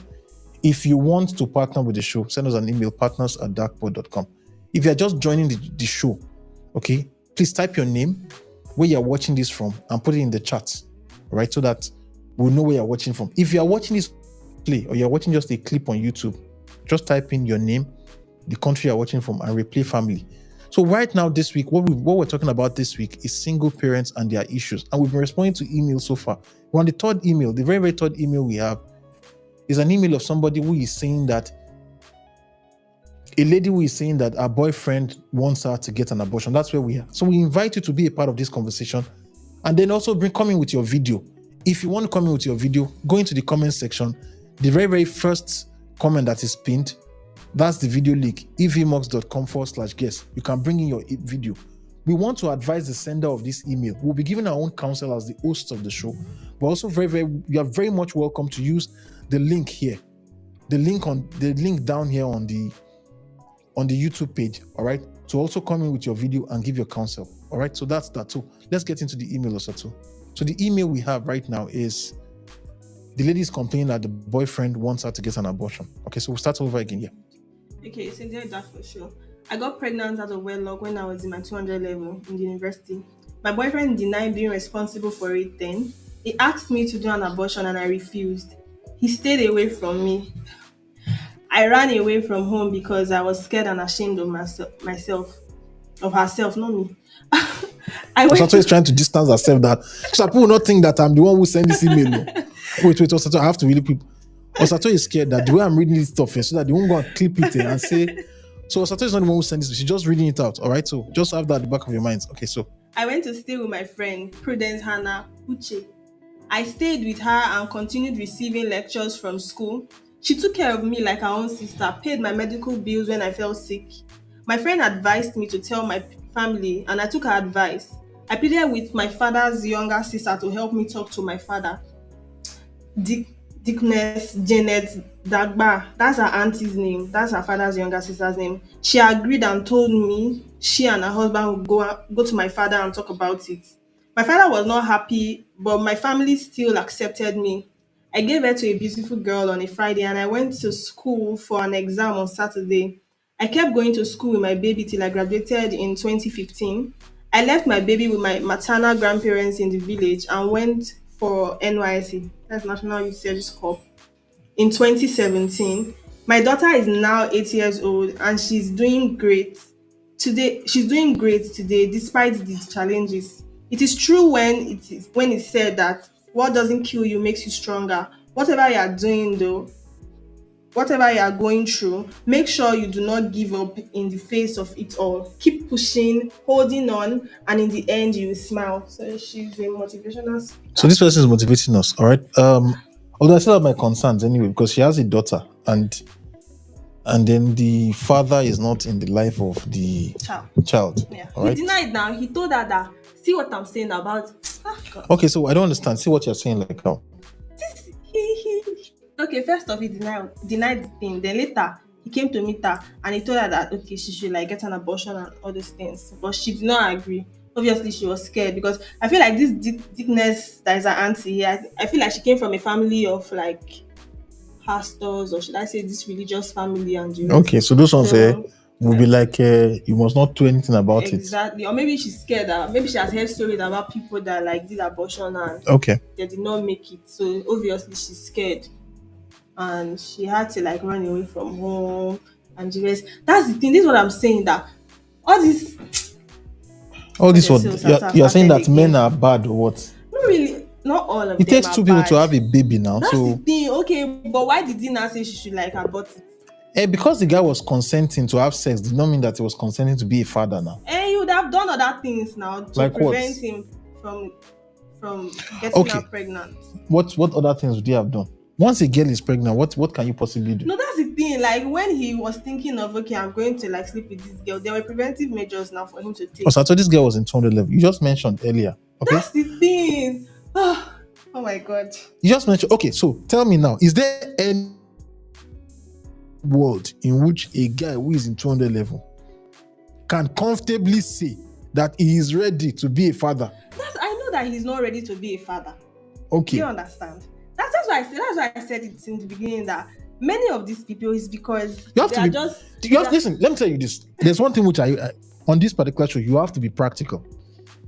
If you want to partner with the show, send us an email, partners@darkpore.com. If you're just joining the show, okay, please type your name, where you're watching this from, and put it in the chat, all right, so that we'll know where you're watching from. If you're watching this play or you're watching just a clip on YouTube, just type in your name, the country you're watching from, and replay family. So right now, this week, what we're talking about this week is single parents and their issues. And we've been responding to emails so far. We're on the third email. The very, very third email we have is an email of somebody who is saying that, a lady who is saying that her boyfriend wants her to get an abortion. That's where we are. So we invite you to be a part of this conversation, and then also come in with your video. If you want to come in with your video, go into the comment section. The very, very first comment that is pinned, that's the video link, evmox.com/guest. You can bring in your video. We want to advise the sender of this email. We'll be giving our own counsel as the hosts of the show, but also you are very much welcome to use the link here, the link down here on the YouTube page. All right, to also come in with your video and give your counsel. All right, so that's that. So let's get into the email also. So the email we have right now is the lady is complaining that the boyfriend wants her to get an abortion. Okay, so we'll start over again. Yeah. Okay, so there, that for sure. I got pregnant out of wedlock when I was in my 200 level in the university. My boyfriend denied being responsible for it then. He asked me to do an abortion and I refused. He stayed away from me. I ran away from home because I was scared and ashamed of myself, of herself, not me. Osato is trying to distance herself, that so people will not think that I'm the one who sent this email. No. Wait, Osato, I have to really people. Osato is scared that the way I'm reading this stuff here, so that they won't go and clip it and say. So Osato is not the one who sent this. She's just reading it out. All right, so just have that at the back of your minds. Okay, so I went to stay with my friend Prudence Hannah Uche. I stayed with her and continued receiving lectures from school. She took care of me like her own sister, paid my medical bills when I fell sick. My friend advised me to tell my family, and I took her advice. I pleaded with my father's younger sister to help me talk to my father. Dick, Dickness Janet Dagba, that's her auntie's name. That's her father's younger sister's name. She agreed and told me she and her husband would go to my father and talk about it. My father was not happy, but my family still accepted me. I gave birth to a beautiful girl on a Friday and I went to school for an exam on Saturday. I kept going to school with my baby till I graduated in 2015. I left my baby with my maternal grandparents in the village and went for NYC, that's National Youth Service Corps, in 2017. My daughter is now 8 years old and she's doing great. She's doing great today despite the challenges. It is true when it's said that what doesn't kill you makes you stronger. Whatever you are doing though, whatever you are going through, make sure you do not give up in the face of it all. Keep pushing, holding on, and in the end, you will smile. So she's a motivational speaker. So this person is motivating us, all right? Although I still have my concerns anyway, because she has a daughter, and then the father is not in the life of the child. Yeah. All right? He denied now. He told her that, see what I'm saying about. God. Okay, so I don't understand. See what you're saying, like how? Okay, first off, he denied the thing. Then later, he came to meet her and he told her that okay, she should like get an abortion and all those things. But she did not agree. Obviously, she was scared because I feel like this Dickness that is her auntie here, I feel like she came from a family of like pastors, or should I say this religious family and the rest. Okay, so those ones will be like, you must not do anything about exactly. Or maybe she's scared that maybe she has heard stories about people that like did abortion and they did not make it. So obviously she's scared. And she had to like run away from home and the rest. That's the thing. This is what I'm saying, that all this what you're saying that men are bad or what? Not really, not all of them. It takes two people bad. to have a baby now. That's so the thing. Okay, but why did he not say she should like abort it? Because the guy was consenting to have sex did not mean that he was consenting to be a father now. He would have done other things now to like prevent him from getting her pregnant. What other things would he have done? Once a girl is pregnant, what can you possibly do? No, that's the thing. Like when he was thinking of okay, I'm going to like sleep with this girl, there were preventive measures now for him to take. So I thought this girl was in 200 level. You just mentioned earlier. Okay. That's the thing. Oh my god. You just mentioned. Okay, so tell me now, is there any world in which a guy who is in 200 level can comfortably say that he is ready to be a father? I know that he's not ready to be a father. Okay. Do you understand? That's why I said it in the beginning that many of these people is because listen, let me tell you this. There's one thing which I on this particular show, you have to be practical.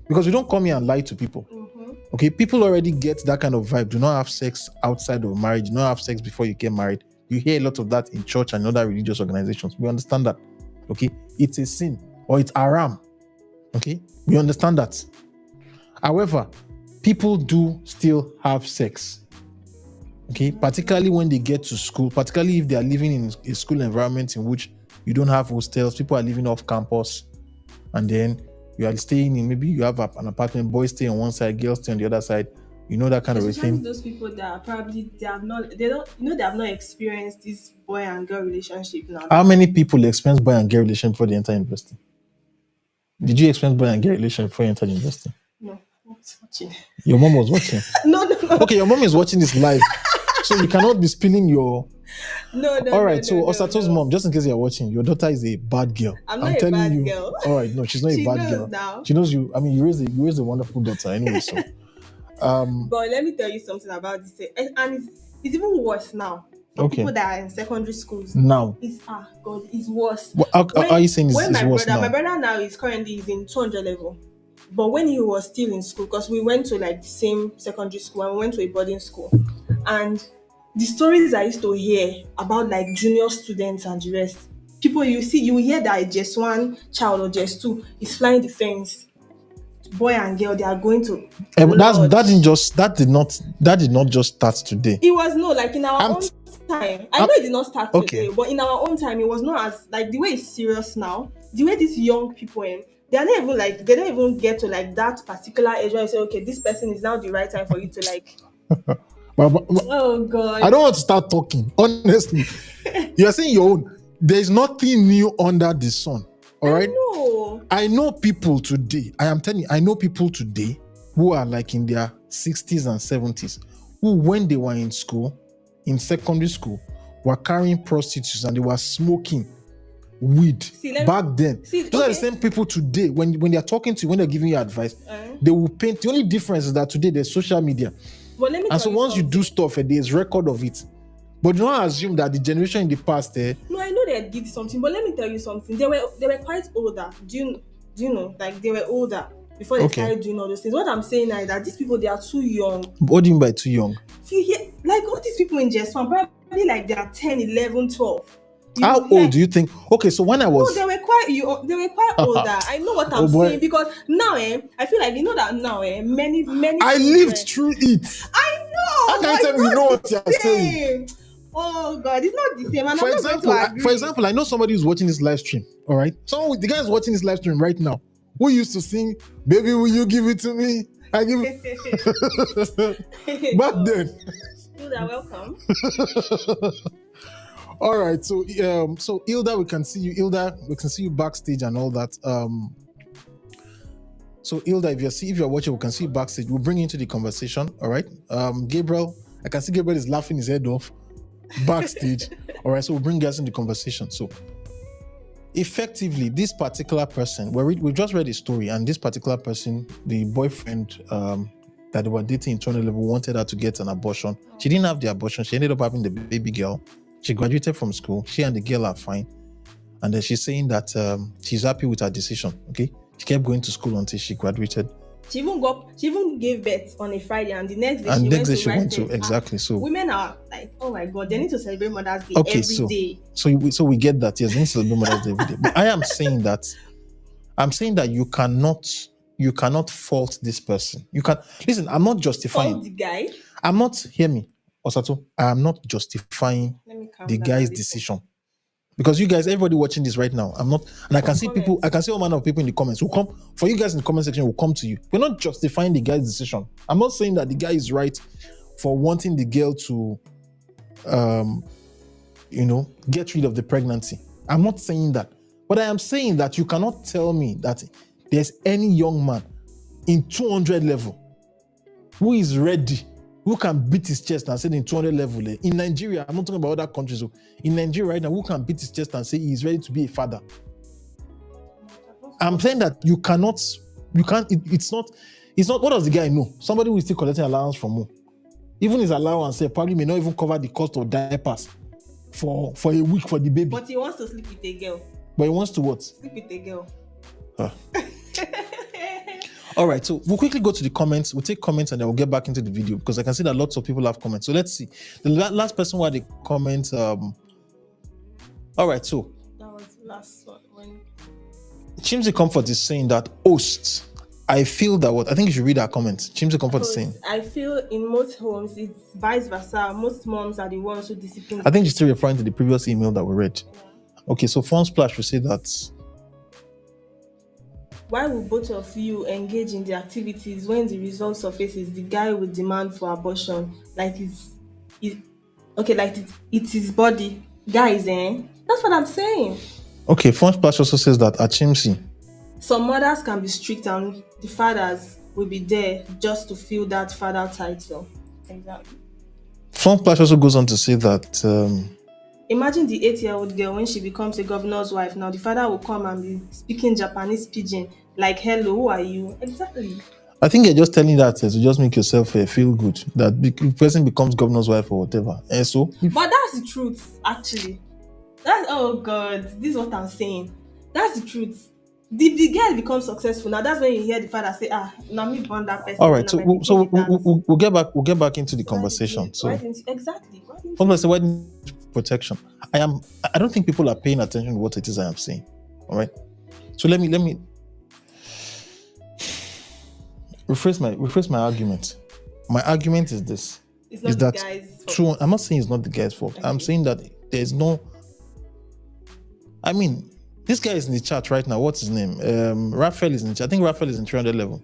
Because you don't come here and lie to people. Mm-hmm. Okay, people already get that kind of vibe. Do not have sex outside of marriage. Do not have sex before you get married. You hear a lot of that in church and other religious organizations. We understand that. Okay, it's a sin or it's haram. Okay, we understand that. However, people do still have sex. Okay, particularly when they get to school, particularly if they are living in a school environment in which you don't have hostels, people are living off campus, and then you are staying in, maybe you have an apartment, boys stay on one side, girls stay on the other side, you know, that kind of a thing. Those people that are probably they have not experienced this boy and girl relationship now. How many people experience boy and girl relationship before they enter university? Did you experience boy and girl relationship before you entered university? No, I was watching. Your mom was watching? No. Okay, your mom is watching this live. So you cannot be spilling your... No. All right, so Osato's mom, just in case you're watching, your daughter is a bad girl. I'm not a bad girl. All right, no, she's not a bad girl. Now. She knows you. I mean, you raised a wonderful daughter anyway, so... But let me tell you something about this. And it's even worse now. For people that are in secondary schools. Now. It's worse. How are you saying it's worse now? My brother now is currently in 200 level. But when he was still in school, because we went to like the same secondary school and we went to a boarding school, and the stories I used to hear about like junior students and the rest, people you hear that a JS1 child or JS2 is flying the fence. Boy and girl, they are going to. That did not just start today. It was like in our own time. I know it did not start today, but in our own time, it was not as like the way it's serious now. The way these young people they are not even they don't even get to like that particular age where you say, okay, this person is now the right time for you to like But Oh God. I don't want to start talking. Honestly, you are saying your own. There's nothing new under the sun. All right. No. I know people today. I am telling you, I know people today who are like in their 60s and 70s, who, when they were in school, in secondary school, were carrying prostitutes and they were smoking weed back then. Those are the same people today. When they are talking to you, when they're giving you advice, they will paint. The only difference is that today there's social media. But let me And so once you do stuff, there's record of it. But do not assume that the generation in the past, No, I know they did something, but let me tell you something. They were quite older. Do you know? Like they were older before they started doing all those things. What I'm saying now is that these people, they are too young. What do you mean by too young? See, like all these people in JS1, probably like they are 10, 11, 12. How old do you think? Okay, so when I was... No, they were quite older. I know what I'm saying, because now, I feel like, you know that now, many I lived through it. I know. How can you tell me you know what you're saying? Oh God, it's not the same. And For example, I know somebody who's watching this live stream. All right, the guy is watching this live stream right now. Who used to sing, "Baby, will you give it to me? I give it." Back then. You are welcome. All right, so Hilda, we can see you. Hilda, we can see you backstage and all that. So Hilda, if you're watching, we can see you backstage. We'll bring you into the conversation. All right. Gabriel, I can see Gabriel is laughing his head off backstage. All right, so we'll bring you guys into the conversation. So effectively, this particular person, we just read a story, and this particular person, the boyfriend that they were dating in 20 level, wanted her to get an abortion. She didn't have the abortion. She ended up having the baby girl. She graduated from school. She and the girl are fine. And then she's saying that she's happy with her decision. Okay. She kept going to school until she graduated. She even gave birth on a Friday, and the next day she went to exactly. So women are like, oh my God, they need to celebrate Mother's Day every day. So we get that. Yes, they need to celebrate Mother's Day every day. But I am saying that you cannot fault this person. You can listen. I'm not justifying fault the guy. I'm not. Hear me, Osato. I am not justifying the guy's decision. Because you guys, everybody watching this right now, I'm not, and I can see people, I can see all manner of people in the comments who come, for you guys in the comment section, will come to you. We're not justifying the guy's decision. I'm not saying that the guy is right for wanting the girl to, get rid of the pregnancy. I'm not saying that. But I am saying that you cannot tell me that there's any young man in 200 level who is ready, who can beat his chest and say in 200 level. In Nigeria, I'm not talking about other countries. So in Nigeria right now, who can beat his chest and say he is ready to be a father? I'm saying that it's not, what does the guy know? Somebody who is still collecting allowance from home. Even his allowance probably may not even cover the cost of diapers for a week for the baby. But he wants to sleep with a girl. But he wants to what? Sleep with a girl. All right, so we'll quickly go to the comments. We'll take comments and then we'll get back into the video because I can see that lots of people have comments. So let's see. The last person who had a comment. All right, so that was the last one. Chimsy Comfort is saying that hosts. I feel that what I think you should read our comments. Chimsy Comfort is saying. I feel in most homes it's vice versa. Most moms are the ones who discipline. I think she's still referring to the previous email that we read. Yeah. Okay, so Fun Splash will say that. Why will both of you engage in the activities when the result surfaces the guy will demand for abortion? It's his body. Guys, that's what I'm saying. Okay, Fun Splash also says that at Chimsy. Some mothers can be strict and the fathers will be there just to fill that father title. Exactly. Fun Splash also goes on to say that imagine the 8-year-old girl when she becomes a governor's wife. Now the father will come and be speaking Japanese pidgin like, hello, who are you? Exactly. I think you're just telling that to just make yourself feel good that the person becomes governor's wife or whatever. And so, but that's the truth, actually. Oh God, this is what I'm saying. That's the truth. The girl becomes successful. Now that's when you hear the father say, now me born that person. All right, so we'll get back into the conversation. Exactly. Why protection? I don't think people are paying attention to what it is I am saying. All right. So let me rephrase my argument. My argument is this: it's not the guy's fault. I'm not saying it's not the guy's fault. Okay. I'm saying that there's no. I mean, this guy is in the chat right now. What's his name? Raphael is in the chat. I think Raphael is in 300 level.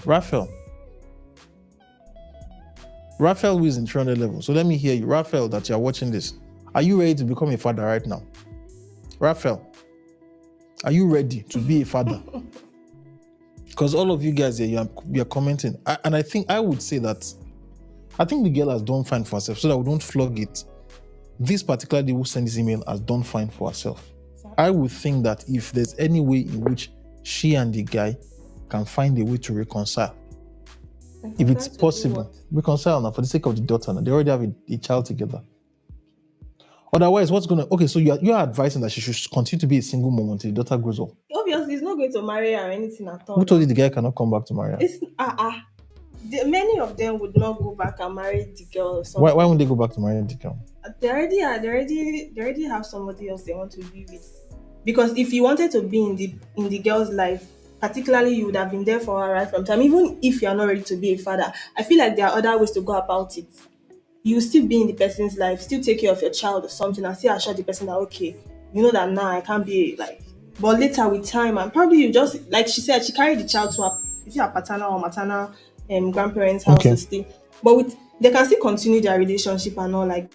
Raphael. Raphael, who is in 300 level. So let me hear you. Raphael, that you're watching this. Are you ready to become a father right now? Raphael, are you ready to be a father? Because all of you guys here, you're commenting. And I think I would say that I think the girl has done fine for herself, so that we don't flog it. This particular lady who sent this email has done fine for herself. I would think that if there's any way in which she and the guy can find a way to reconcile, if it's possible, reconcile now for the sake of the daughter. Now. They already have a child together. Otherwise, what's going to... Okay, so you're advising that she should continue to be a single mom until the daughter grows up. Obviously, he's not going to marry her or anything at all. Who told you the guy cannot come back to marry her? It's many of them would not go back and marry the girl or something. Why won't they go back to marry the girl? They already have somebody else they want to be with. Because if you wanted to be in the girl's life, particularly you would have been there for her right from time. Even if you're not ready to be a father, I feel like there are other ways to go about it. You still be in the person's life, still take care of your child or something, and still assure the person that okay, you know that now I can't be like. But later with time, and probably you just like she said, she carried the child to her paternal or maternal grandparents' house to stay. But they can still continue their relationship and all like.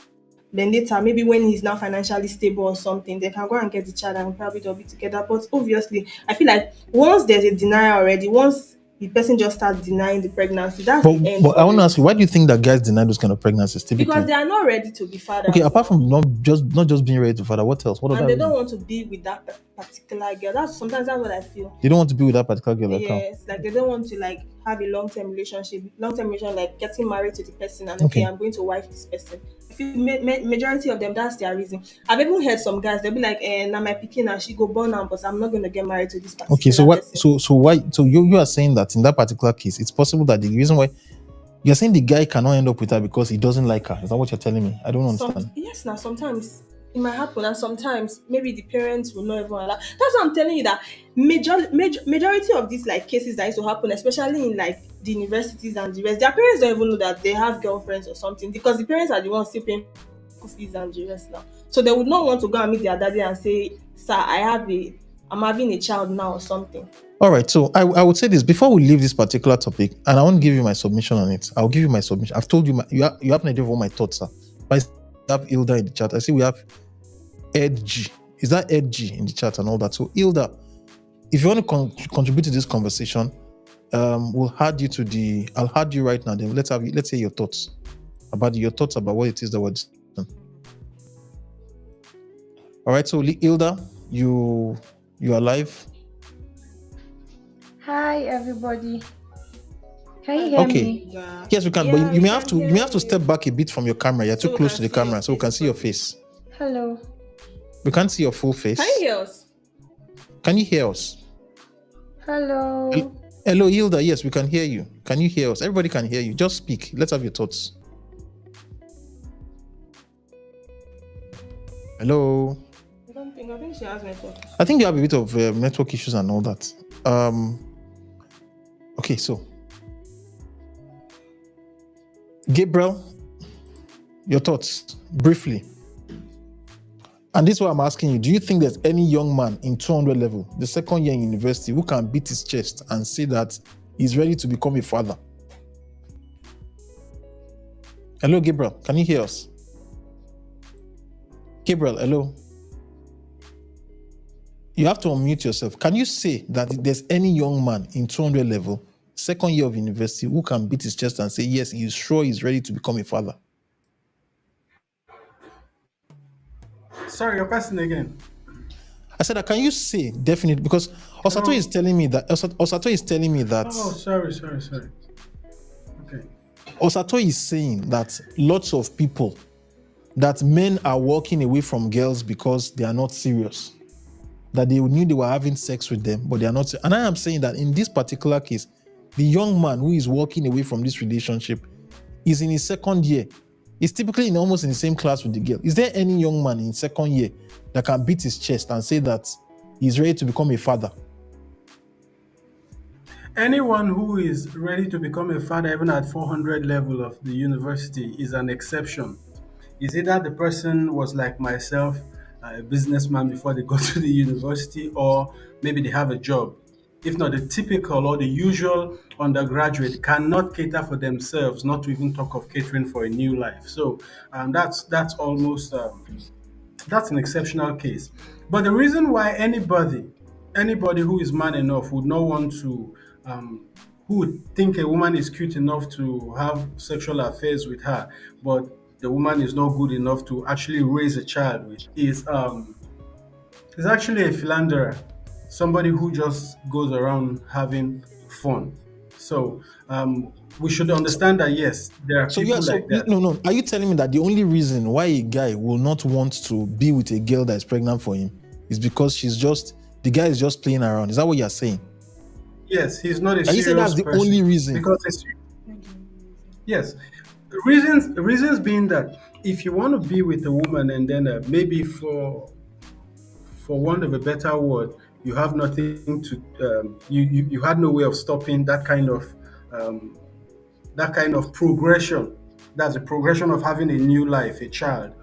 Then later, maybe when he's now financially stable or something, they can go and get the child and probably they'll be together. But obviously, I feel like once there's a denial already, once the person just starts denying the pregnancy, that's the end. But I want to ask you, why do you think that guys deny those kind of pregnancies typically? Because they are not ready to be fathers. Okay, apart from not just being ready to father, what else? What and they don't want to be with that particular girl. Sometimes that's what I feel. They don't want to be with that particular girl. Yes, like they don't want to like have a long-term relationship. Long-term relationship, like getting married to the person and okay, I'm going to wife this person. I feel majority of them, that's their reason. I've even heard some guys, they'll be like, now my pikin and she go born now, but I'm not going to get married to this person. Okay, so what? Person. So why? So you are saying that in that particular case, it's possible that the reason why you're saying the guy cannot end up with her because he doesn't like her. Is that what you're telling me? I don't understand. Yes, now sometimes it might happen, and sometimes maybe the parents will not even allow. That's why I'm telling you that majority of these like cases that used to happen, especially in like the universities and the rest, their parents don't even know that they have girlfriends or something because the parents are the ones still paying school fees and the rest now. So they would not want to go and meet their daddy and say, "Sir, I'm having a child now" or something. All right, so I would say this before we leave this particular topic, and I won't give you my submission on it. I'll give you my submission. I've told you you have an idea of what my thoughts are. But I have Hilda in the chat. I see we have Ed G. Is that Ed G in the chat and all that? So Hilda, if you want to contribute to this conversation, we'll add you to I'll add you right now. Then let's hear your thoughts about what it is that we're discussing. All right, so Hilda, you are live. Hi everybody. Can you hear me? Yeah. Yes, we can. But you may have to step back a bit from your camera. You're too close to the camera, so we can see your face. Hello. We can't see your full face. Can you hear us? Can you hear us? Hello. Hello, Hilda. Yes, we can hear you. Can you hear us? Everybody can hear you. Just speak. Let's have your thoughts. Hello. I think she has network. I think you have a bit of network issues and all that. Okay, so Gabriel, your thoughts briefly. And this is what I'm asking you. Do you think there's any young man in 200 level, the second year in university, who can beat his chest and say that he's ready to become a father? Hello, Gabriel. Can you hear us? Gabriel, hello. You have to unmute yourself. Can you say that there's any young man in 200 level, second year of university, who can beat his chest and say, yes, he's sure he's ready to become a father? Sorry, your question again. I said, can you say definitely? Because Osato is telling me that. Oh, sorry. Okay. Osato is saying that lots of people, that men are walking away from girls because they are not serious. That they knew they were having sex with them, but they are not. And I am saying that in this particular case, the young man who is walking away from this relationship is in his second year. He's typically almost in the same class with the girl. Is there any young man in second year that can beat his chest and say that he's ready to become a father? Anyone who is ready to become a father, even at 400 level of the university, is an exception. Is either the person was like myself, a businessman before they go to the university, or maybe they have a job. if not the typical or the usual undergraduate, cannot cater for themselves, not to even talk of catering for a new life. So that's almost that's an exceptional case. But the reason why anybody who is man enough would not want to, who would think a woman is cute enough to have sexual affairs with her, but the woman is not good enough to actually raise a child with, is actually a philanderer, somebody who just goes around having fun. So we should understand that yes, there are So yeah, people like that. no. Are you telling me that the only reason why a guy will not want to be with a girl that is pregnant for him is because the guy is just playing around? Is that what you're saying? Yes, he's not a Are you saying serious that's the person. only reason? Because yes, the reasons being that if you want to be with a woman and then maybe for want of a better word, you have nothing to you had no way of stopping um, that kind of progression. That's the progression of having a new life, a child.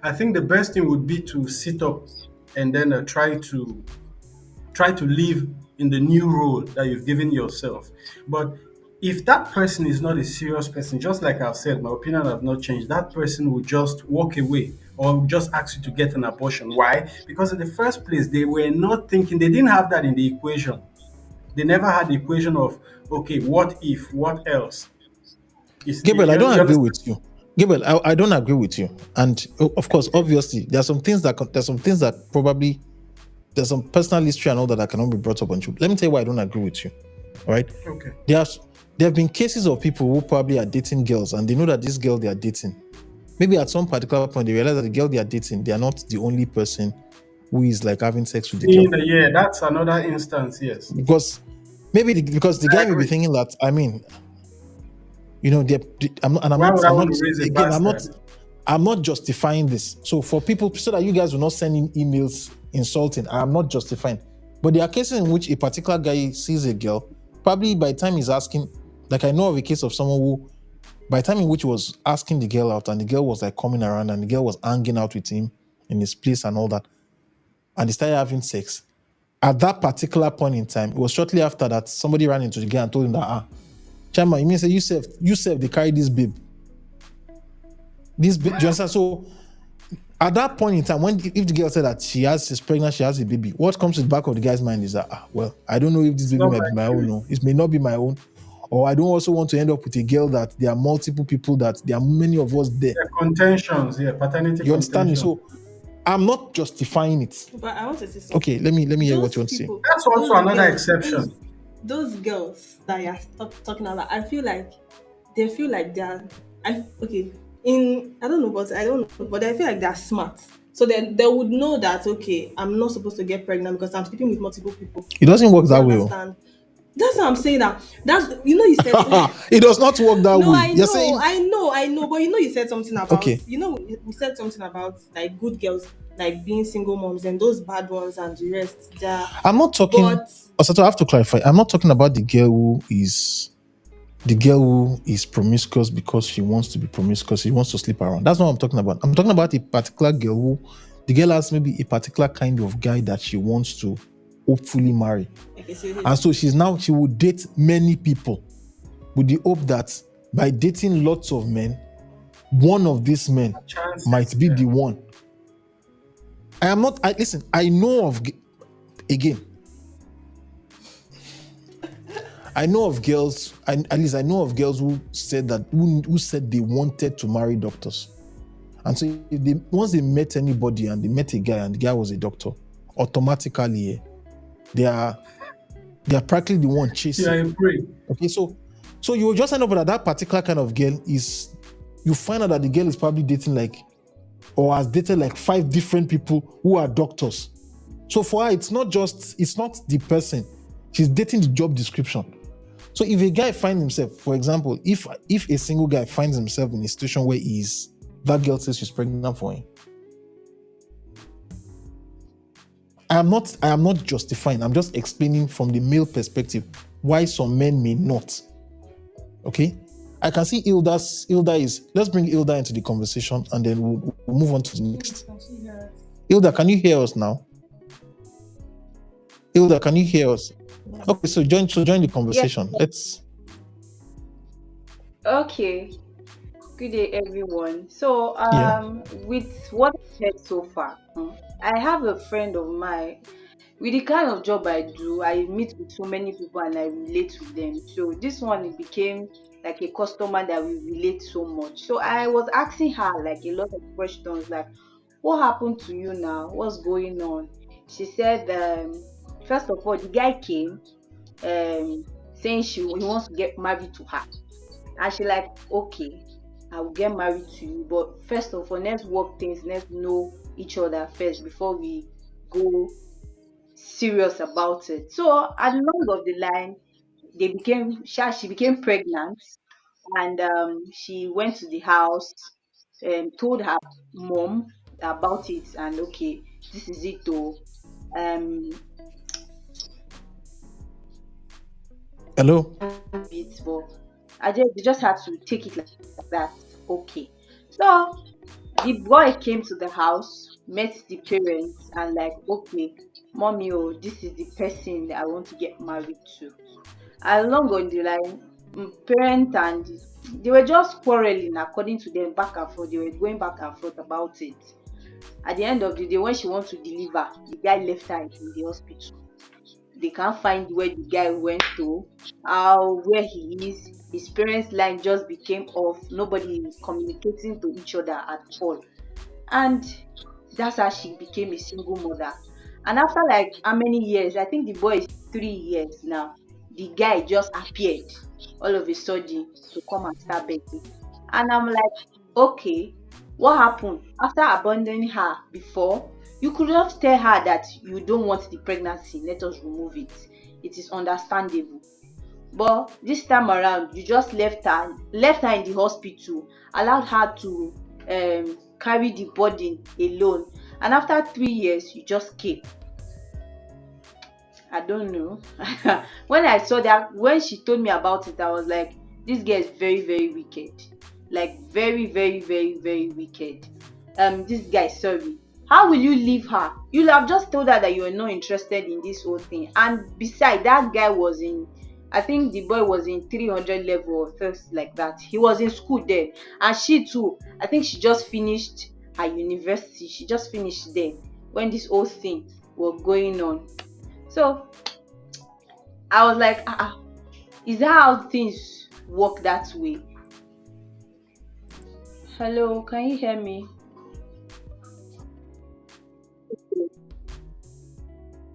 I think the best thing would be to sit up and then try to live in the new role that you've given yourself. But if that person is not a serious person, just like I've said, my opinion have not changed, that person will just walk away or will just ask you to get an abortion. Why? Because in the first place, they were not thinking, they didn't have that in the equation. They never had the equation of, okay, what if, what else? Gabriel, I don't You agree understand? with you. Gabriel, I don't agree with you. And of course, obviously, there's some things that probably there's some personal history and all that cannot be brought up on you. Let me tell you why I don't agree with you. All right. Okay. There have been cases of people who probably are dating girls and they know that this girl they are dating, maybe at some particular point they realize that the girl they are dating, they are not the only person who is like having sex with the girl. Yeah, that's another instance, yes. Because because the I guy may be agree. thinking that, I mean, you know, Why would I want to raise a again, bastard? I'm not justifying this. So for people, so that you guys will not send in emails insulting, I'm not justifying. But there are cases in which a particular guy sees a girl, probably by the time he's asking, like I know of a case of someone who, by the time in which he was asking the girl out and the girl was like coming around and the girl was hanging out with him in his place and all that, and they started having sex. At that particular point in time, it was shortly after that somebody ran into the girl and told him that, Chama, you mean say you self they carry this babe. This babe, do you understand? So at that point in time, if the girl said that she's pregnant, she has a baby, what comes to the back of the guy's mind is that, well, I don't know if this baby Not might my be my own, kid. no, it may not be my own. Or I don't also want to end up with a girl that there are multiple people, that there are many of us there. Yeah, contentions, yeah, paternity You understand me? contention. So I'm not justifying it. But I want to say something. Okay, let me hear Those what you want to say. people, That's also those another girls, exception. those girls that you're talking about, I feel like they feel like they're, okay, I don't know, but I feel like they're smart. So then they would know that, okay, I'm not supposed to get pregnant because I'm sleeping with multiple people. It doesn't work Do you that way. understand? That's what I'm saying. You said It does not work that no, way. I You're know, saying I know, but you said something about, okay. We said something about like good girls, like being single moms, and those bad ones and the rest. I'm not talking. But Also, I have to clarify. I'm not talking about the girl who is promiscuous because she wants to be promiscuous. She wants to sleep around. That's not what I'm talking about. I'm talking about a particular girl who, the girl has maybe a particular kind of guy that she wants to hopefully marry. okay, so And so she will date many people with the hope that by dating lots of men, one of these men Chances, might be yeah. the one. Listen, I know of, again, I know of girls, at least I know of girls who said they wanted to marry doctors. And so once they met anybody and they met a guy and the guy was a doctor, automatically they are practically the one chasing. Yeah, I pray. Okay, so you will just end up with that particular kind of girl is, you find out that the girl is probably dating or has dated 5 different people who are doctors. So for her, it's not the person, she's dating the job description. So if a guy finds himself, for example, if a single guy finds himself in a situation where that girl says she's pregnant for him, I am not justifying, I'm just explaining from the male perspective why some men may not. Okay? I can see let's bring Hilda into the conversation and then we'll move on to the next. Hilda, can you hear us now? Hilda, can you hear us? Okay, so join the Yes. conversation. Let's. Okay. Good day, everyone. So, Yeah. with what I've heard so far, I have a friend of mine. With the kind of job I do, I meet with so many people and I relate with them. So this one it became like a customer that we relate so much. So I was asking her like a lot of questions, like, what happened to you now? What's going on? She said, first of all, the guy came, saying he wants to get married to her, and she like, okay, I will get married to you, but first of all, let's work things, let's know each other first before we go serious about it. So at the long of the line, she became pregnant, and she went to the house and told her mom about it, and okay, this is it though. Um Hello. bit, but they just had to take it like that. Okay. So the boy came to the house, met the parents, and like, okay, mommy, oh, this is the person that I want to get married to. Along on the line, parent and they were just quarreling according to them, back and forth. They were going back and forth about it. At the end of the day, when she wants to deliver, the guy left her in the hospital. They can't find where the guy went to, where he is. His parents' line just became off. Nobody is communicating to each other at all. And that's how she became a single mother. And after like how many years? I think the boy is 3 years now. The guy just appeared all of a sudden to come and start begging. And I'm like, okay, what happened? After abandoning her before, you could have tell her that you don't want the pregnancy, let us remove it. It is understandable. But this time around, you just left her in the hospital, allowed her to carry the burden alone. And after 3 years, you just came. I don't know. When I saw that, when she told me about it, I was like, this girl is very, very wicked. Like very, very, very, very wicked. This guy, sorry. How will you leave her? You'll have just told her that you are not interested in this whole thing. And besides, that guy was in, I think the boy was in 300 level or things like that. He was in school then. And she too, I think she just finished her university. She just finished there when this whole thing was going on. So I was like, is that how things work that way? Hello, can you hear me?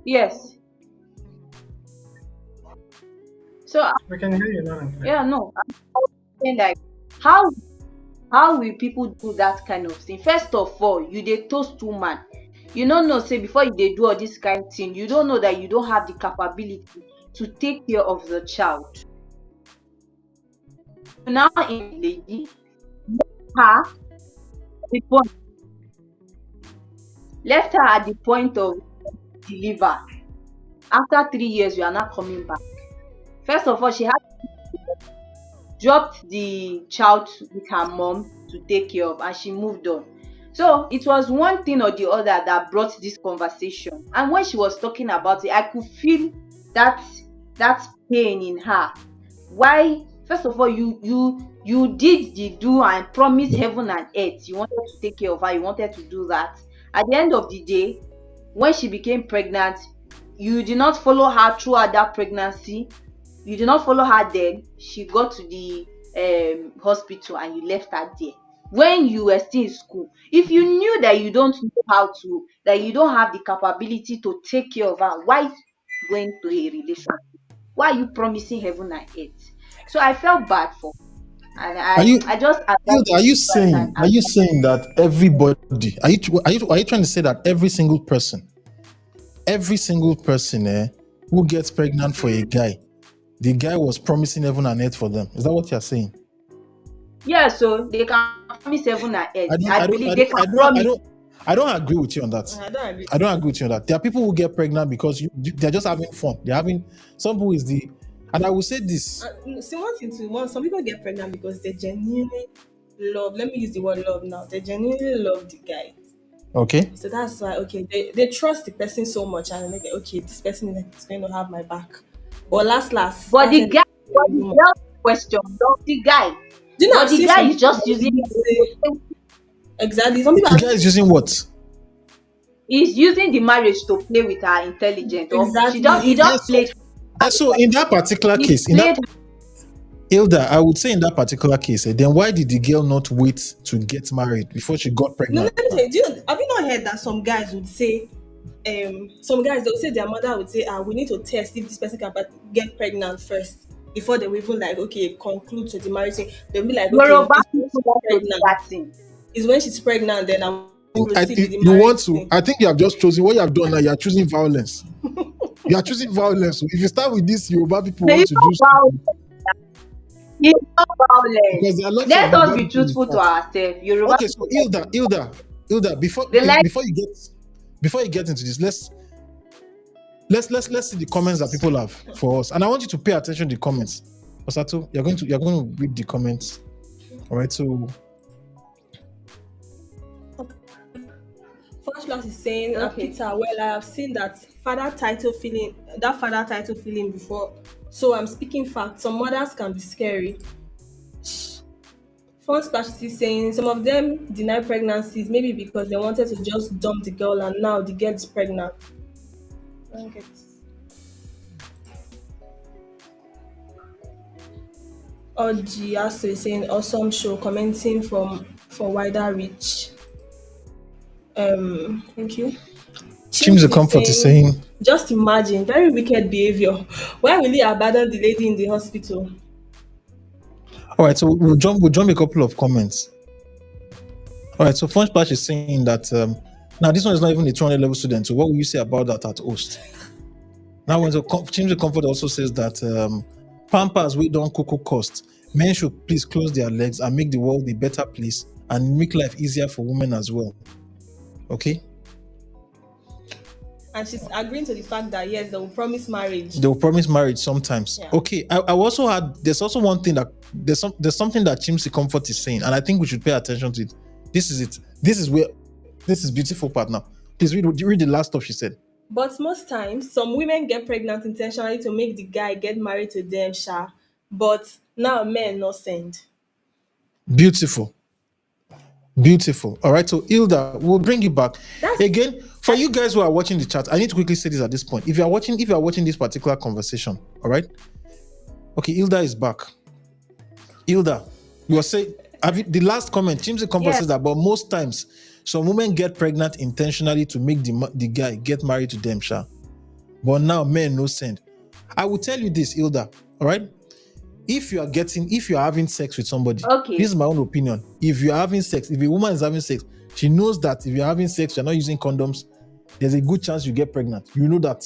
Yes. So We can hear you loud and clear. yeah, no, I'm saying like, how how will people do that kind of thing? First of all, you dey toast woman. You no know say before you dey do all this kind thing, you don't know that you don't have the capability to take care of the child. Now in lady, her the point left her at the point of deliver. After 3 years, you are not coming back. First of all, she had dropped the child with her mom to take care of, and she moved on. So it was one thing or the other that brought this conversation. And when she was talking about it, I could feel that that pain in her. Why? First of all, you did the do and promise heaven and earth. You wanted to take care of her. You wanted to do that. At the end of the day, when she became pregnant, you did not follow her throughout that pregnancy. You did not follow her then. She got to the hospital and you left her there when you were still in school. If you knew that you don't know how to, that you don't have the capability to take care of her, why going to a relationship? Why are you promising heaven and earth? So I felt bad for her. And Are you I just are you saying that everybody, are you trying to say that every single person who gets pregnant for a guy, the guy was promising heaven and earth for them? Is that what you're saying? yeah, so they can promise heaven and earth. I don't agree with you on that. I don't agree with you on that. There are people who get pregnant because they're just having fun. They're having some who is the, and I will say this. Some people get pregnant because they genuinely love. Let me use the word love now. They genuinely love the guy. Okay. So that's why they trust the person so much and they okay, this person is going to have my back Or last But the started guy, but the more. girl question, not the guy. Do you know But I've the seen guy some is people just that using will say exactly. Some people The are guy is using what? he's using the marriage to play with her intelligence. Or she exactly don't he is don't Yes. play So in that particular he case, in that played Hilda, I would say in that particular case, then why did the girl not wait to get married before she got no, pregnant? let me tell you, have you not heard that some guys would say some guys they'll say their mother would say, we need to test if this person can get pregnant first before they will even like okay conclude to the marriage thing. They'll be like, okay, Yoruba it's when people she's want to do pregnant. that thing. It's when she's pregnant, then I'll proceed with the You marriage want to? thing. I think you have just chosen what you have done now. You are choosing violence. You are choosing violence. If you start with this, Yoruba people No, want it's to do not something violent. It's not violent. because there are lots of Let us Yoruba be people in truthful to fact. ourselves. Yoruba Okay, so Hilda, before they like you get into this, let's see the comments that people have for us, and I want you to pay attention to the comments. Osato, you're going to read the comments. All right, so First class is saying, Okay. Peter, well, I have seen that father title feeling before. So I'm speaking facts. Some mothers can be scary. First class is saying some of them deny pregnancies, maybe because they wanted to just dump the girl and now the girl is pregnant. I don't get it. Oji also is saying awesome show, commenting for wider reach. Thank you. Chim's the Chimps comfort is saying, just imagine, very wicked behavior. Why will he abandon the lady in the hospital? all right, so we'll jump a couple of comments. All right, so Fun Splash is saying that now this one is not even a 200 level student. So what will you say about that at host? Now when Chim's the comfort also says that Pampers we don't cuckoo cost. Men should please close their legs and make the world a better place and make life easier for women as well. Okay? And she's agreeing to the fact that yes, they will promise marriage. They will promise marriage sometimes. Yeah. Okay, I also had. There's also one thing that there's something that Chimsy Comfort is saying, and I think we should pay attention to it. This is it. This is beautiful part now. Please read the last stuff she said. But most times, some women get pregnant intentionally to make the guy get married to them, sha. But now men not send. Beautiful. All right, so Hilda, we'll bring you back again. For you guys who are watching the chat, I need to quickly say this at this point. If you are watching this particular conversation, all right. Okay, Hilda is back. Hilda, you were saying the last comment. Chimsy Comfort says that, but most times some women get pregnant intentionally to make the guy get married to them, sha. But now men no send. I will tell you this, Hilda. All right. If you are having sex with somebody, Okay. this is my own opinion. If you're having sex, if a woman is having sex, she knows that if you're having sex, you're not using condoms, there's a good chance you get pregnant. You know that.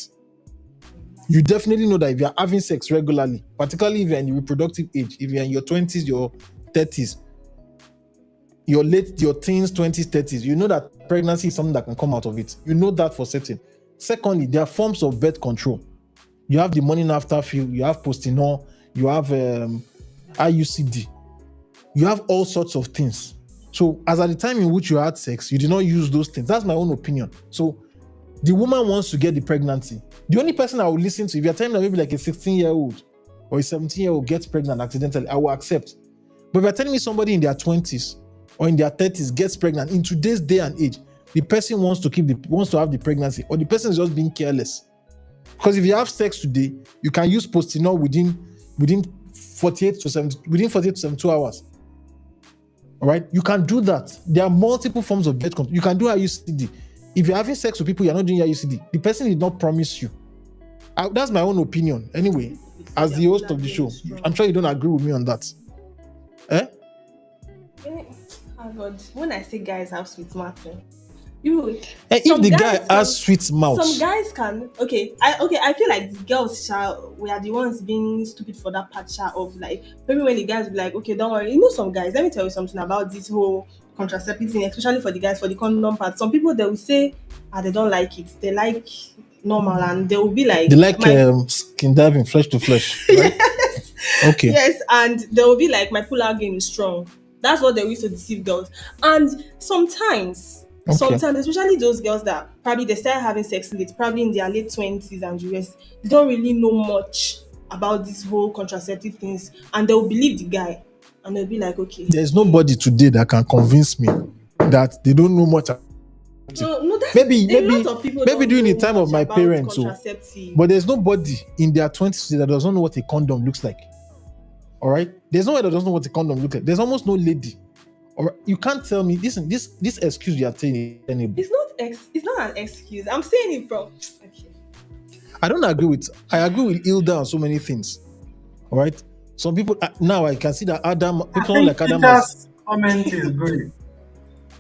You definitely know that if you're having sex regularly, particularly if you're in the reproductive age, if you're in your 20s, your 30s, your teens, 20s, 30s, you know that pregnancy is something that can come out of it. You know that for certain. Secondly, there are forms of birth control. You have the morning after pill, you have postinol, you have IUCD, you have all sorts of things. So as at the time in which you had sex, you did not use those things. That's my own opinion. So the woman wants to get the pregnancy. The only person I would listen to, if you're telling me that maybe like a 16-year-old or a 17-year-old gets pregnant accidentally, I will accept. But if you're telling me somebody in their 20s or in their 30s gets pregnant in today's day and age, the person wants to have the pregnancy, or the person is just being careless. Because if you have sex today, you can use postinol within 48 to 72 hours. All right, you can do that. There are multiple forms of birth control. You can do IUCD. If you're having sex with people, you're not doing IUCD. The person did not promise you. That's my own opinion. Anyway, as the host of the show, I'm sure you don't agree with me on that. When I say guys have sweet mouth, if the guy has sweet mouth, some guys can. I feel like the girls we are the ones being stupid for that part of like maybe when the guys will be like, okay, don't worry. Some guys. Let me tell you something about this whole contraceptive thing, especially for the guys for the condom part. Some people they will say, they don't like it. They like normal, and they will be like, they like skin diving, flesh to flesh. Right? Yes. Okay. Yes, and they will be like, my pull-out game is strong. That's what they used to deceive girls. And sometimes, especially those girls that probably they start having sex late, probably in their late 20s and the rest, they don't really know much about this whole contraceptive things, and they'll believe the guy, and they'll be like, okay. There's nobody today that can convince me that they don't know much. No, that's Maybe a lot of people don't during the know time of much my about parents, contraceptive. but there's nobody in their 20s that doesn't know what a condom looks like. All right, there's nobody that doesn't know what a condom looks like. There's almost no lady. Or you can't tell me this excuse you are saying. It's not an excuse. I'm saying it from. Okay. I agree with Hilda on so many things. All right, some people now I can see that someone like Adam Peter's comment is great.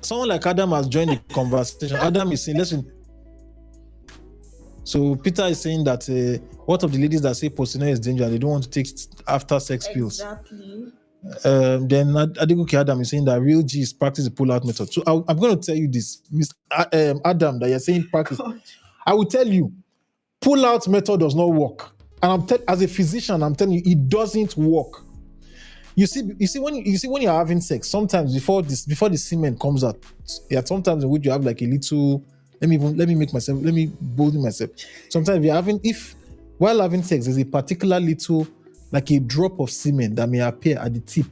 Someone like Adam has joined the conversation. Adam is saying, listen. So Peter is saying that what of the ladies that say postinor is dangerous? They don't want to take after sex pills. Exactly. Then Adeguki Adam is saying that real G's practice the pull-out method. So I'm going to tell you this, Mr. Adam, that you're saying practice. I will tell you, pull-out method does not work. And as a physician, I'm telling you, it doesn't work. You see when you're having sex, sometimes before the semen comes out, sometimes in which you have like a little. Let me bolden myself. Sometimes while having sex, there's a particular little, like a drop of semen that may appear at the tip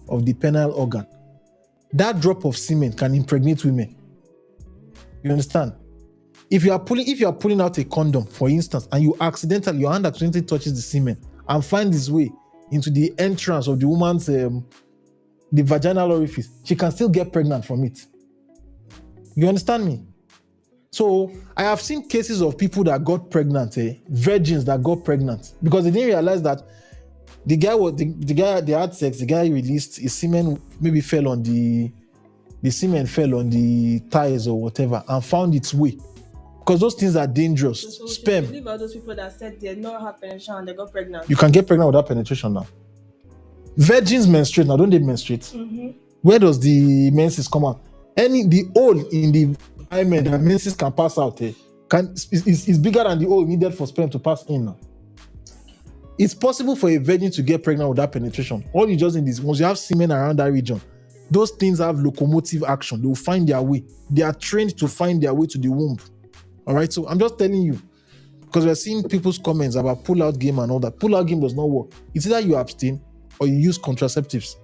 of the penile organ. That drop of semen can impregnate women. You understand? If you are pulling out a condom, for instance, and your hand accidentally touches the semen and finds its way into the entrance of the woman's the vaginal orifice, she can still get pregnant from it. You understand me? So I have seen cases of people that got pregnant, virgins that got pregnant, because they didn't realize that the guy they had sex, the guy released his semen, maybe fell on the semen on the thighs or whatever and found its way. Because those things are dangerous. So Sperm. believe all those people that said they not have penetration and they got pregnant. You can get pregnant without penetration now. Virgins menstruate now, don't they menstruate? Mm-hmm. Where does the menses come out? The hole in the hymen that menses can pass out is bigger than the hole needed for sperm to pass in now. It's possible for a virgin to get pregnant without penetration. All you just need is, once you have semen around that region, those things have locomotive action. They will find their way. They are trained to find their way to the womb. All right, so I'm just telling you, because we're seeing people's comments about pull-out game and all that. Pull-out game does not work. It's either you abstain or you use contraceptives.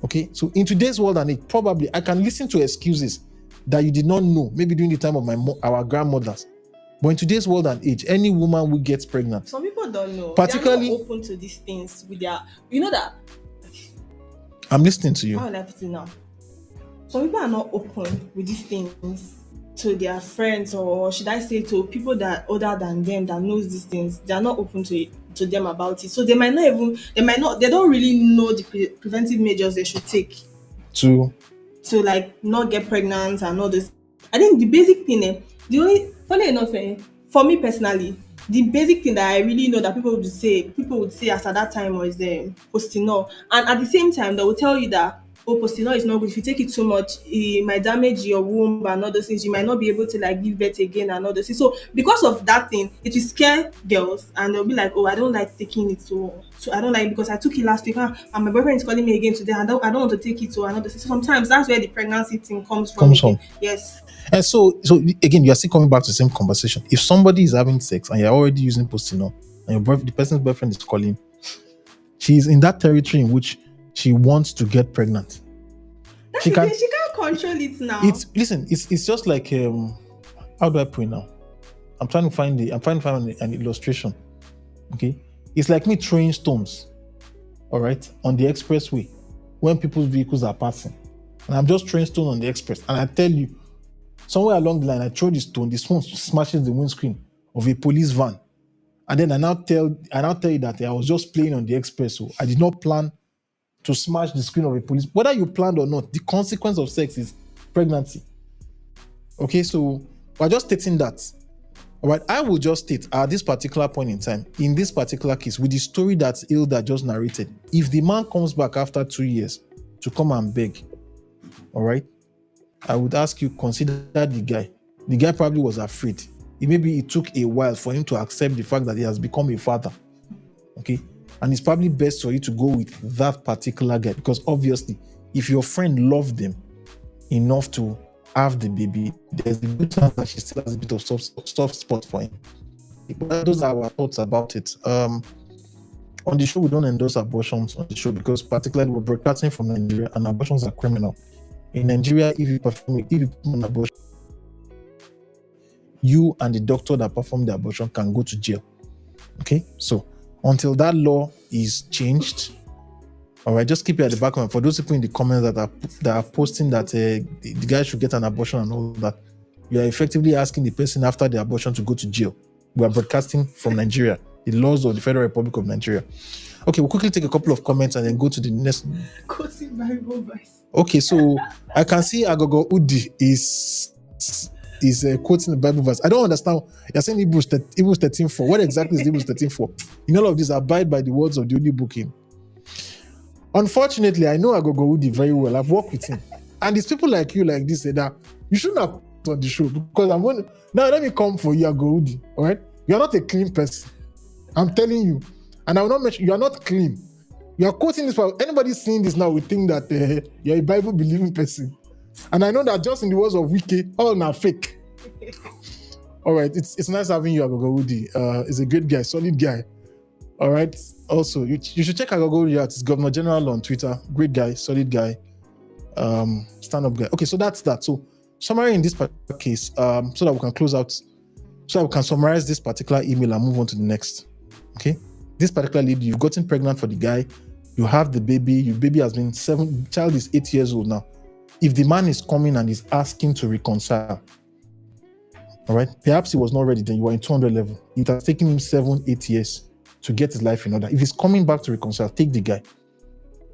Okay, so in today's world and age, probably I can listen to excuses that you did not know, maybe during the time of our grandmothers. But in today's world and age, any woman who gets pregnant, some people don't know. Particularly, they are not open to these things with their. You know that. I'm listening to you. How will I put it now? Some people are not open with these things to their friends, or should I say to people that older than them that knows these things. They are not open to them about it, so they don't really know the preventive measures they should take to like not get pregnant and all this. I think the basic thing, funny enough, for me personally, the basic thing that I really know that people would say as at that time was postinor, and at the same time they will tell you that postinor is not good. If you take it too much, it might damage your womb and all those things. You might not be able to like give birth again and all those things. So because of that thing, it will scare girls and they'll be like, oh, I don't like taking it, so I don't like, because I took it last week and my boyfriend is calling me again today. I don't want to take it, so another thing. So sometimes that's where the pregnancy thing comes from. Yes. And so again, you are still coming back to the same conversation. If somebody is having sex and you're already using postinor and the person's boyfriend is calling, she's in that territory in which she wants to get pregnant. She can't control it now. It's just like how do I put it now? I'm trying to find an illustration. Okay, it's like me throwing stones, all right, on the expressway when people's vehicles are passing, and I'm just throwing stone on the express, and I tell you, somewhere along the line, I throw the stone smashes the windscreen of a police van, and then I now tell you that I was just playing on the express, so I did not plan to smash the screen of a police. Whether you planned or not, the consequence of sex is pregnancy. Okay, so we're just stating that. All right, I will just state at this particular point in time, in this particular case, with the story that Hilda just narrated, if the man comes back after 2 years to come and beg, all right, I would ask you, consider the guy. The guy probably was afraid. It took a while for him to accept the fact that he has become a father. Okay, and it's probably best for you to go with that particular guy, because obviously, if your friend loved him enough to have the baby, there's a good chance that she still has a bit of soft spot for him. But those are our thoughts about it. On the show, we don't endorse abortions on the show because particularly we're broadcasting from Nigeria and abortions are criminal. In Nigeria, if you perform an abortion, you and the doctor that performed the abortion can go to jail. Okay, so until that law is changed, all right, just keep it at the back of mind. For those people in the comments that are posting that the guy should get an abortion and all that, you are effectively asking the person after the abortion to go to jail. We are broadcasting from Nigeria, the laws of the Federal Republic of Nigeria. Okay, we'll quickly take a couple of comments and then go to the next. Bible verse. Okay, so I can see Agogo Udi is quoting the Bible verse. I don't understand. You're saying Hebrews 13:4. What exactly is Hebrews 13:4? In all of this, abide by the words of the Udi booking. Unfortunately, I know Agogo Udi very well. I've worked with him. And it's people like you like this say that you shouldn't have put on the show because I'm going to... Now, let me come for you, Agogo Udi. All right? You're not a clean person. I'm telling you. And I will not mention... You are not clean. You are quoting this. Anybody seeing this now will think that you're a Bible-believing person. And I know that just in the words of Wiki, all now fake. All right. It's nice having you, Agogo Udi. He's a great guy, solid guy. All right. Also, you should check Agogo Udi out. It's Governor General on Twitter. Great guy, solid guy, stand-up guy. Okay, so that's that. So summary in this particular case, so that we can close out, so that we can summarize this particular email and move on to the next. Okay. This particular lady, you've gotten pregnant for the guy, you have the baby, your baby has been 7, child is 8 years old now. If the man is coming and is asking to reconcile, all right, perhaps he was not ready, then you are in 200 level. It has taken him 7-8 years to get his life in order. If he's coming back to reconcile, take the guy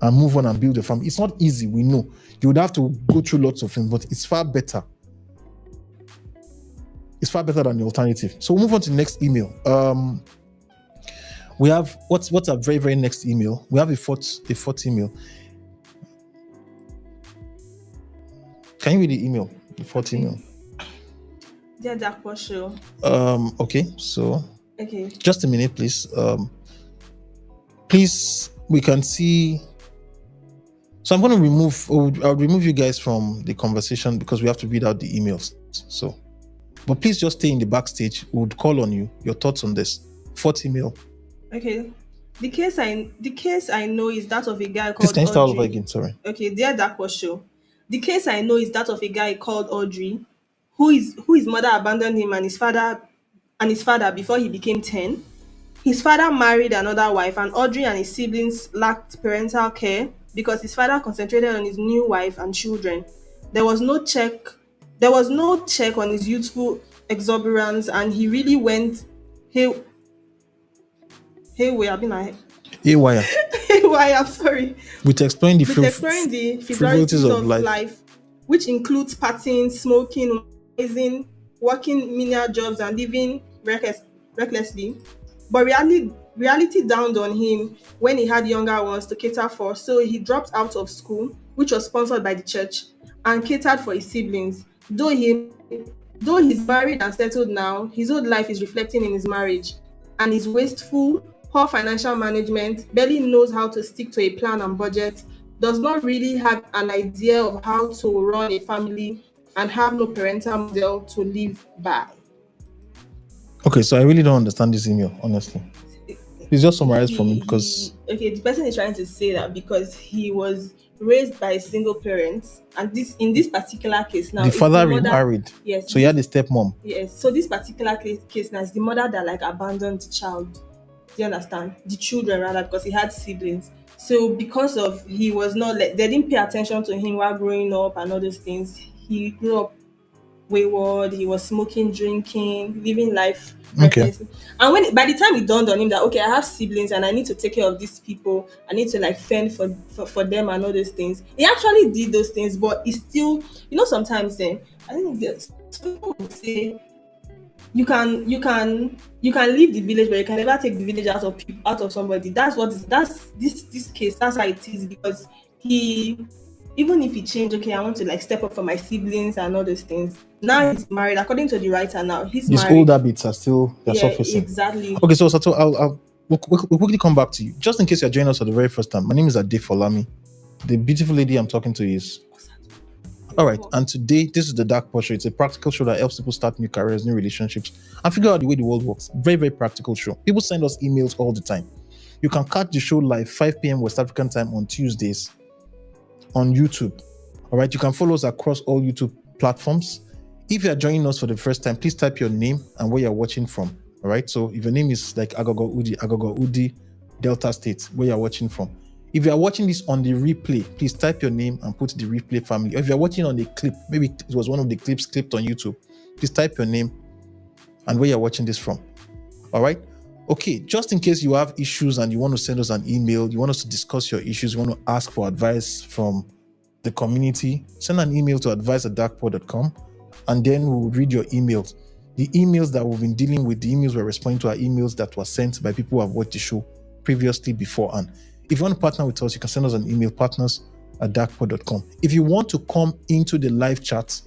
and move on and build a family. It's not easy, we know. You would have to go through lots of things, but it's far better. It's far better than the alternative. So we'll move on to the next email. We have what's our very, very next email? We have a fourth email. Can you read the email? The fourth email. Dear Darkpore Show. Okay, so Okay. just a minute, please. Please, we can see. So I'm going to I'll remove you guys from the conversation because we have to read out the emails. So, but please just stay in the backstage. We would call on you. Your thoughts on this? Fourth email. Okay. The case I know is that of a guy called Please, can you start Audrey. over again? Sorry. Okay, dear Darkpore Show. The case I know is that of a guy called Audrey, whose mother abandoned him and his father before he became 10. His father married another wife, and Audrey and his siblings lacked parental care because his father concentrated on his new wife and children. There was no check on his youthful exuberance, and he really went haywire. Haywire. I'm sorry. With exploring the frivolities of life, which includes partying, smoking, amazing, working menial jobs, and living recklessly. But reality dawned on him when he had younger ones to cater for, so he dropped out of school, which was sponsored by the church, and catered for his siblings. Though he's married and settled now, his old life is reflecting in his marriage, and his wasteful, poor financial management, barely knows how to stick to a plan and budget, does not really have an idea of how to run a family, and have no parental model to live by. Okay, so I really don't understand this email, honestly. Please just summarize for me because... Okay, the person is trying to say that because he was raised by single parents, and in this particular case now... The father remarried. Yes. So he had a stepmom. Yes, so this particular case now is the mother that abandoned the child. Do you understand? The children rather, because he had siblings. So because of he was not they didn't pay attention to him while growing up and all those things, he grew up wayward. He was smoking, drinking, living life recklessly. And by the time it dawned on him that okay, I have siblings and I need to take care of these people, I need to fend for them and all those things, he actually did those things, but he still, sometimes I think some people would say you can leave the village, but you can never take the village out of somebody. That's this case. That's how it is, because even if he changed, okay, I want to step up for my siblings and all those things. Now he's married, according to the writer. Now his married. Old habits are still surfacing. Exactly. Okay, so we'll quickly come back to you, just in case you're joining us for the very first time. My name is Ade Folami. The beautiful lady I'm talking to is. All right, and today this is the Darkpore Show. It's a practical show that helps people start new careers, new relationships, and figure out the way the world works. Very, very practical show. People send us emails all the time. You can catch the show live 5 p.m. West African time on Tuesdays on YouTube. All right, you can follow us across all YouTube platforms. If you are joining us for the first time, please type your name and where you're watching from. All right, so if your name is like Agogo Udi, Delta State, where you're watching from. If you are watching this on the replay, please type your name and put the replay family. Or if you're watching on the clip, maybe it was one of the clips clipped on YouTube, please type your name and where you're watching this from. All right. Okay, just in case you have issues and you want to send us an email, you want us to discuss your issues, you want to ask for advice from the community, send an email to advice@darkpore.com, and then we'll read your emails. The emails that we've been dealing with, the emails we're responding to, are emails that were sent by people who have watched the show previously beforehand. If you want to partner with us, you can send us an email, partners@darkpore.com. If you want to come into the live chat,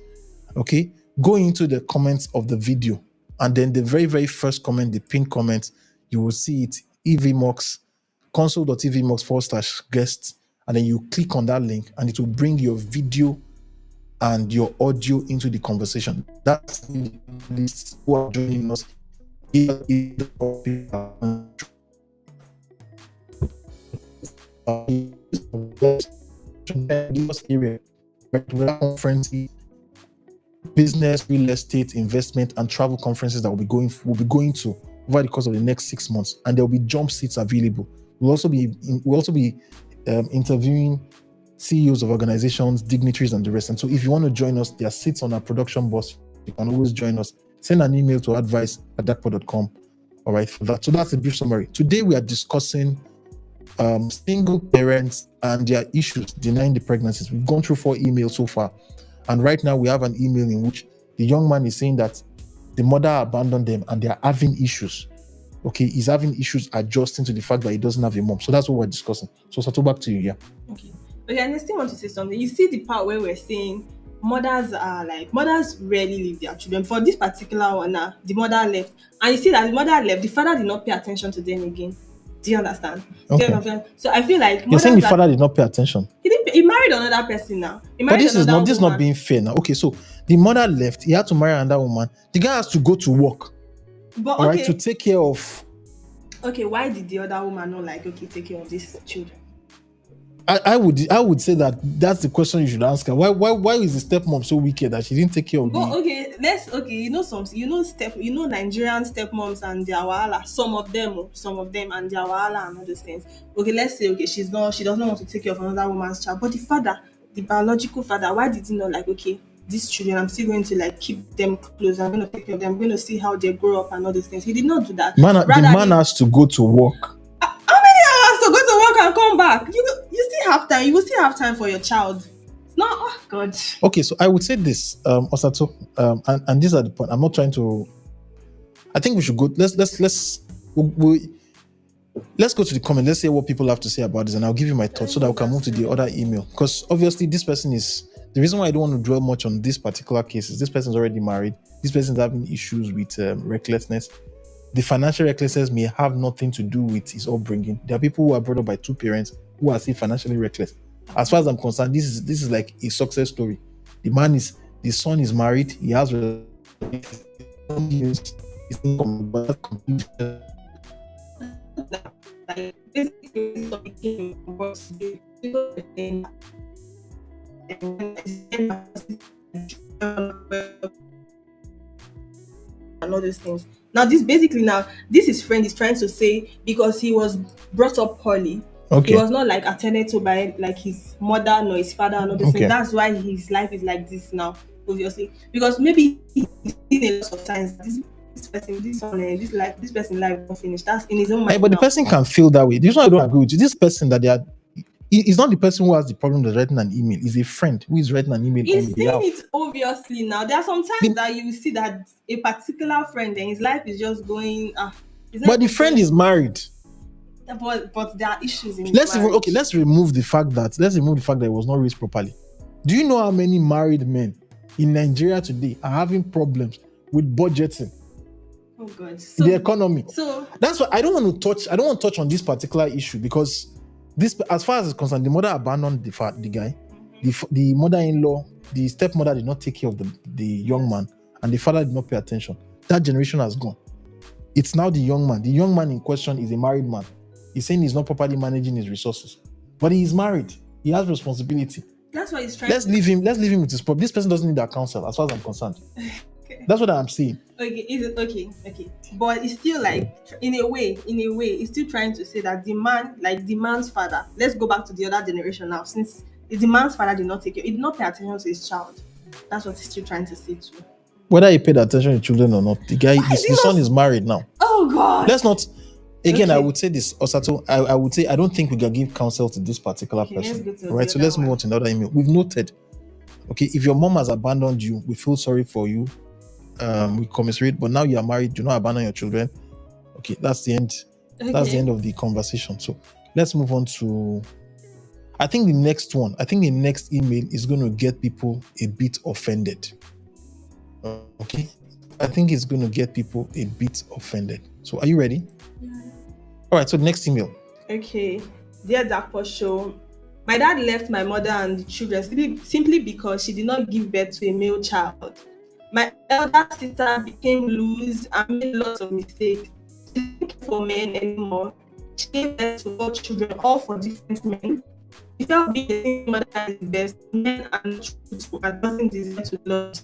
okay, go into the comments of the video, and then the very, very first comment, the pinned comment, you will see it, evmox, console.evmox/guests, and then you click on that link and it will bring your video and your audio into the conversation. That's the list who are joining us. Conferences, business, real estate, investment, and travel conferences that we'll be going to over the course of the next 6 months, and there will be jump seats available. We'll also be interviewing CEOs of organizations, dignitaries, and the rest. And so, if you want to join us, there are seats on our production bus. You can always join us. Send an email to advice@darkpore.com. All right, for that. So that's a brief summary. Today we are discussing single parents and their issues denying the pregnancies. We've gone through 4 emails so far, and right now we have an email in which the young man is saying that the mother abandoned them and they are having issues. Okay, he's having issues adjusting to the fact that he doesn't have a mom. So that's what we're discussing. So Sato, back to you. Yeah. Okay, and I still want to say something. You see the part where we're saying mothers rarely leave their children. For this particular one now, the mother left, and you see that the mother left, the father did not pay attention to them again. Do you understand? Okay. So I feel like you're saying the father did not pay attention. He married another person now. But this is not being fair now. Okay, so the mother left, he had to marry another woman. The guy has to go to work. But all right, to take care of. Okay, why did the other woman not take care of these children? I would say that's the question you should ask her. Why is the stepmom so wicked that she didn't take care of Nigerian stepmoms and their wahala. Some of them and their wahala and all those things. Okay, let's say she doesn't want to take care of another woman's child, but the father, the biological father, why did he not these children, I'm still going to keep them close, I'm going to take care of them, I'm going to see how they grow up and all those things. He did not do that. The man has to go to work. How many hours to go to work and come back? You still have time. You will still have time for your child. It's not, oh God. Okay, so I would say this, Osato, and these are the point. I'm not trying to. I think we should go. Let's go to the comment. Let's see what people have to say about this, and I'll give you my thoughts so that we can move to the other email. Because obviously, this person is the reason why I don't want to dwell much on this particular case. Is this person is already married. This person is having issues with recklessness. The financial recklessness may have nothing to do with his upbringing. There are people who are brought up by 2 parents who are still financially reckless. As far as I'm concerned, this is like a success story. The son is married. He has and all those things. Now this his friend is trying to say because he was brought up poorly. Okay. He was not attended to by his mother nor his father and all those things. That's why his life is like this now, obviously. Because maybe he's seen a lot of times this person's life won't finish. That's in his own mind. But the person can feel that way. This is why I don't agree with you. This person that they are. It's not the person who has the problem that's writing an email. It's a friend who is writing an email. He's saying it obviously now. There are some times that you see that a particular friend and his life is just going. But the friend is married. But there are issues in let's remove the fact that it was not raised properly. Do you know how many married men in Nigeria today are having problems with budgeting? Oh God. The economy. So that's why I don't want to touch on this particular issue because this, as far as it's concerned, the mother abandoned the guy. The mother-in-law, the stepmother did not take care of the young man, and the father did not pay attention. That generation has gone. It's now the young man. The young man in question is a married man. He's saying he's not properly managing his resources. But he is married. He has responsibility. That's why he's trying. Let's leave him with his problem. This person doesn't need our counsel, as far as I'm concerned. Okay. That's what I'm saying. Okay, is it okay? But it's still like, in a way, it's still trying to say that the man's father. Let's go back to the other generation now. Since the man's father did not take care, he did not pay attention to his child. That's what he's still trying to say too. Whether he paid attention to children or not, the son is married now. Oh God. Let's not. Again, Okay. I would say this, Osato. I would say I don't think we can give counsel to this particular Okay, let's person. go to All right, the so other let's move one. on to another email. We've noted. Okay, if your mom has abandoned you, we feel sorry for you. We commiserate, but now you are married, do not abandon your children. Okay, that's the end. Okay. That's the end of the conversation. So let's move on to. I think the next email is going to get people a bit offended. Okay, I think it's going to get people a bit offended. So are you ready? Yeah. All right. So the next email. Okay, dear Darkpore Show, my dad left my mother and the children simply because she did not give birth to a male child. My elder sister became loose and made lots of mistakes. She didn't care for men anymore. She gave birth to 4 children, all for different men. She felt being a single mother is the best. Men are not truthful and doesn't deserve to love.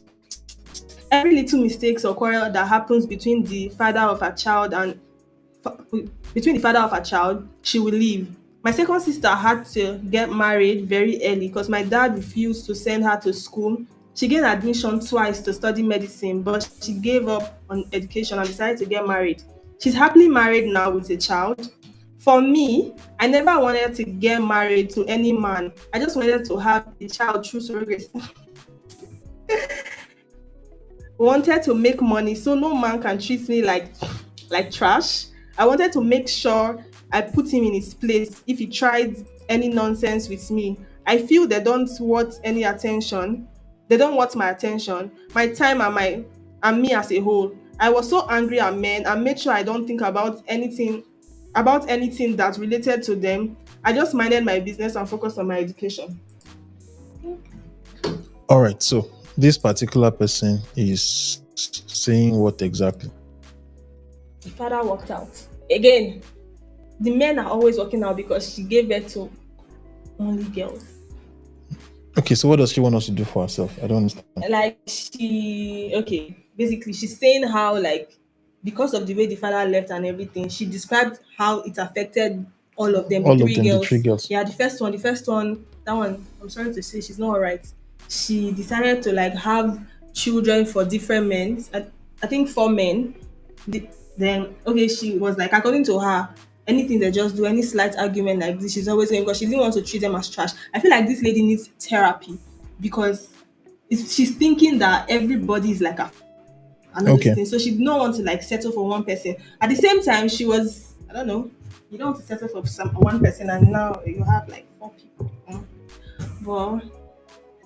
Every little mistakes or quarrel that happens between the father of her child, she will leave. My second sister had to get married very early because my dad refused to send her to school. She gained admission twice to study medicine, but she gave up on education and decided to get married. She's happily married now with a child. For me, I never wanted to get married to any man. I just wanted to have a child through surrogacy. Wanted to make money so no man can treat me like trash. I wanted to make sure I put him in his place if he tried any nonsense with me. I feel they don't want any attention. They don't want my attention, my time, and me as a whole. I was so angry at men and made sure I don't think about anything that related to them. I just minded my business and focused on my education. All right. So this particular person is saying what exactly? The father walked out. Again, the men are always walking out because she gave birth to only girls. Okay, so what does she want us to do for herself? I don't understand. Basically she's saying how, like, because of the way the father left and everything, she described how it affected all of them, The 3 girls. Yeah, the first one, that one, I'm sorry to say, she's not alright. She decided to like have children for different men. I think 4 men. Then she was like, according to her, anything they just do, any slight argument like this, she's always saying, because she didn't want to treat them as trash. I feel like this lady needs therapy because she's thinking that everybody is like another thing. So she did not want to like settle for one person. At the same time, she was, I don't know, you don't want to settle for one person and now you have like 4 people. But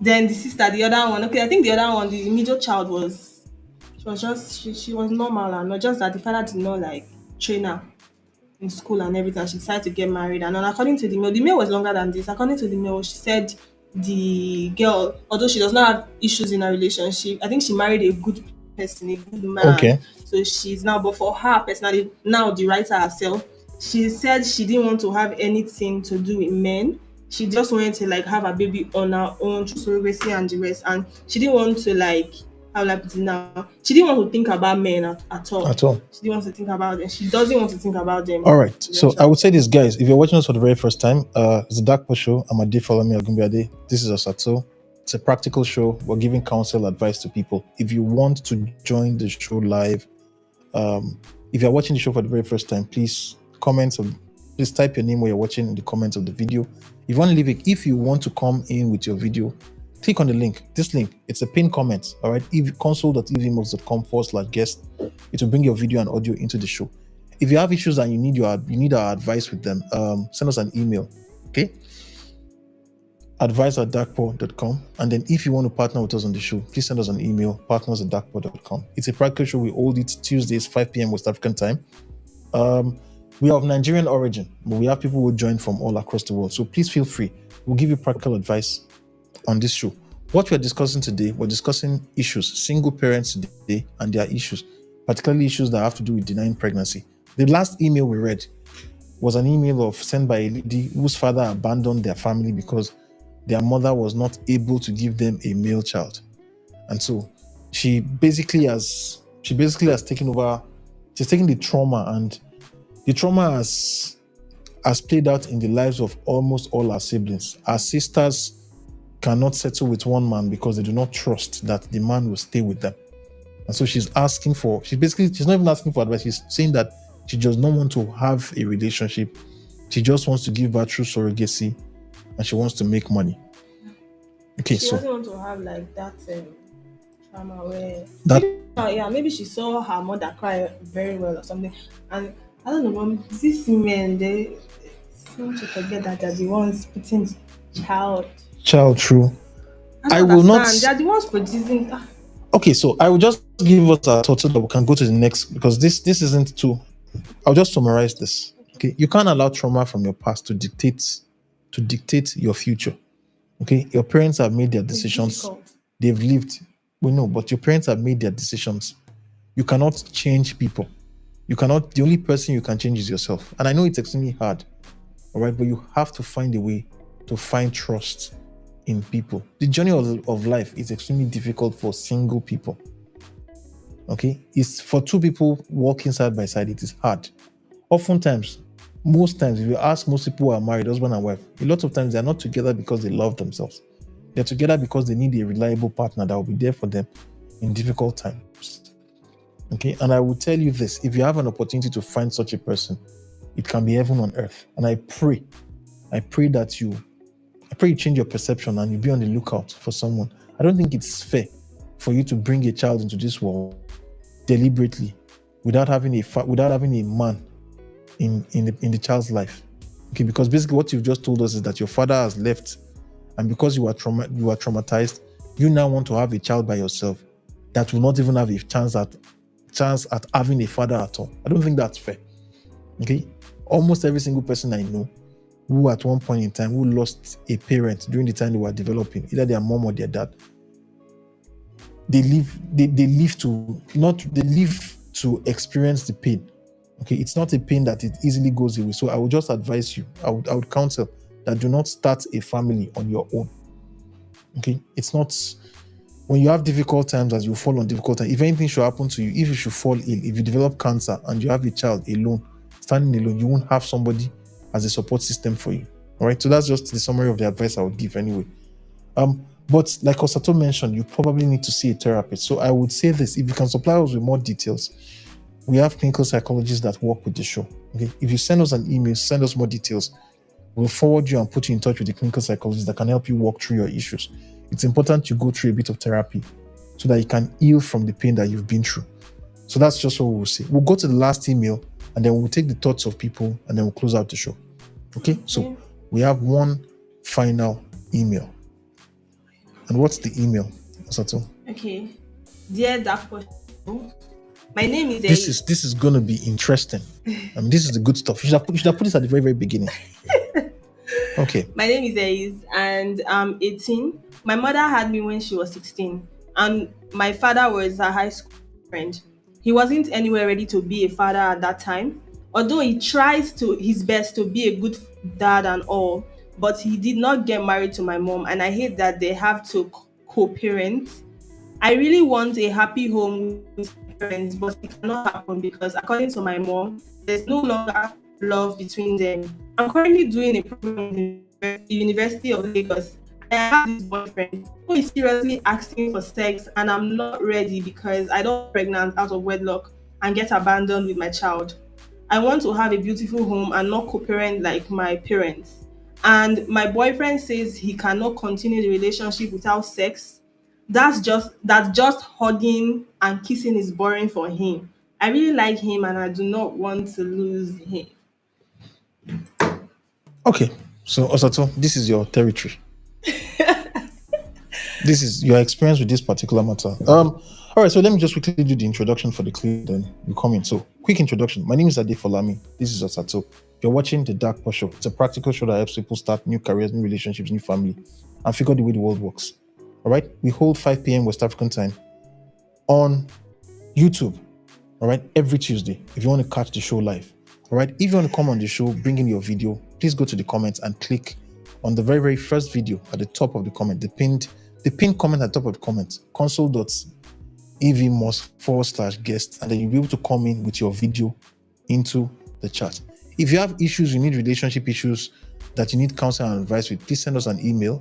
then the sister, the other one, I think the other one, the middle child she was normal, and not just that the father did not like train her in school and everything. She decided to get married, and then according to the mail was longer than this. According to the mail, she said the girl, although she does not have issues in her relationship, I think she married a good person, a good man. Okay. So she's now, but for her personally, now the writer herself, she said she didn't want to have anything to do with men. She just wanted to like have a baby on her own through surrogacy and the rest, and she didn't want to like, how will I put it now? She didn't want to think about men at all. She didn't want to think about them. She doesn't want to think about them. All right. So I would say this, guys, if you're watching us for the very first time, it's the Darkpore Show. I'm Ade Folami Agumbiade. This is Osato. It's a practical show. We're giving counsel advice to people. If you want to join the show live, if you're watching the show for the very first time, please type your name where you're watching in the comments of the video. If you want to come in with your video, click on the link. This link, it's a pinned comment. All right. console.evmox.com/guest. It will bring your video and audio into the show. If you have issues and you need our advice with them, send us an email. Okay. advice@darkpore.com. And then if you want to partner with us on the show, please send us an email, partners@darkpore.com. It's a practical show. We hold it Tuesdays, 5 p.m. West African time. We are of Nigerian origin, but we have people who join from all across the world. So please feel free. We'll give you practical advice on this show. What we're discussing today, we're discussing issues, single parents today and their issues, particularly issues that have to do with denying pregnancy. The last email we read, was an email sent by a lady whose father abandoned their family because their mother was not able to give them a male child. And so she basically has taken over. She's taken the trauma, and the trauma has played out in the lives of almost all our siblings. Our sisters cannot settle with one man because they do not trust that the man will stay with them. And so she's not even asking for advice. She's saying that she does not want to have a relationship. She just wants to give birth through surrogacy, and she wants to make money. Okay, She so doesn't want to have like that trauma where that maybe she saw her mother cry very well or something, and I don't know, mom, these men, they seem to forget that they're the ones putting child. true. I will not. understand. They're the ones producing. Okay, so I will just give us a thought so that we can go to the next, because this isn't too. I'll just summarize this. Okay, you can't allow trauma from your past to dictate your future. Okay, your parents have made their decisions. Difficult. They've lived. We know, but your parents have made their decisions. You cannot change people. You cannot. The only person you can change is yourself. And I know it's extremely hard. All right, but you have to find a way to find trust in people. The journey of life is extremely difficult for single people. Okay, it's for two people walking side by side. It is hard. Oftentimes, most times, if you ask most people who are married, husband and wife, a lot of times they are not together because they love themselves. They're together because they need a reliable partner that will be there for them in difficult times. Okay, and I will tell you this: if you have an opportunity to find such a person, it can be heaven on earth. And I pray that you change your perception and you be on the lookout for someone. I don't think it's fair for you to bring a child into this world deliberately without having a man in the child's life. Okay, because basically what you've just told us is that your father has left, and because you are traumatized, you now want to have a child by yourself that will not even have a chance at having a father at all. I don't think that's fair. Okay, almost every single person I know who at one point in time who lost a parent during the time they were developing, either their mom or their dad, they live to experience the pain. Okay, it's not a pain that it easily goes away. So I would just advise you, I would counsel that do not start a family on your own. Okay, it's not when you have difficult times, as you fall on difficult times. If anything should happen to you, if you should fall ill, if you develop cancer and you have a child alone, standing alone, you won't have somebody as a support system for you. All right, so that's just the summary of the advice I would give anyway. But like Osato mentioned, you probably need to see a therapist. So I would say this: if you can supply us with more details, we have clinical psychologists that work with the show. Okay, if you send us an email, send us more details, we'll forward you and put you in touch with the clinical psychologist that can help you walk through your issues. It's important you go through a bit of therapy so that you can heal from the pain that you've been through. So that's just what we'll say. We'll go to the last email and then we'll take the thoughts of people and then we'll close out the show. Okay, so we have one final email. And what's the email, Osato? Okay, dear Darkpore Show, my name is. This is gonna be interesting. I mean, this is the good stuff. You should have put this at the very, very beginning. Okay. My name is Aiz, and I'm 18. My mother had me when she was 16, and my father was a high school friend. He wasn't anywhere ready to be a father at that time, although he tries his best to be a good dad and all, but he did not get married to my mom, and I hate that they have to co-parent. I really want a happy home with my parents, but it cannot happen because, according to my mom, there's no longer love between them. I'm currently doing a program in the University of Lagos. I have this boyfriend who is seriously asking for sex, and I'm not ready because I don't get pregnant out of wedlock and get abandoned with my child. I want to have a beautiful home and not co-parent like my parents. And my boyfriend says he cannot continue the relationship without sex. That's just hugging and kissing is boring for him. I really like him and I do not want to lose him. Okay, so Osato, this is your territory. This is your experience with this particular matter. All right, so let me just quickly do the introduction for the clip, then you come in. So, quick introduction. My name is Adefolami. This is Osato. You're watching the Darkpore Show. It's a practical show that helps people start new careers, new relationships, new family, and figure the way the world works. All right, we hold 5 p.m. West African time on YouTube. All right, every Tuesday. If you want to catch the show live, All right. If you want to come on the show, bring in your video, please go to the comments and click on the very, very first video at the top of the comment, the pinned comment at the top of the comment, console.avmos/guest, and then you'll be able to come in with your video into the chat. If you have issues, you need relationship issues that you need counsel and advice with, please send us an email,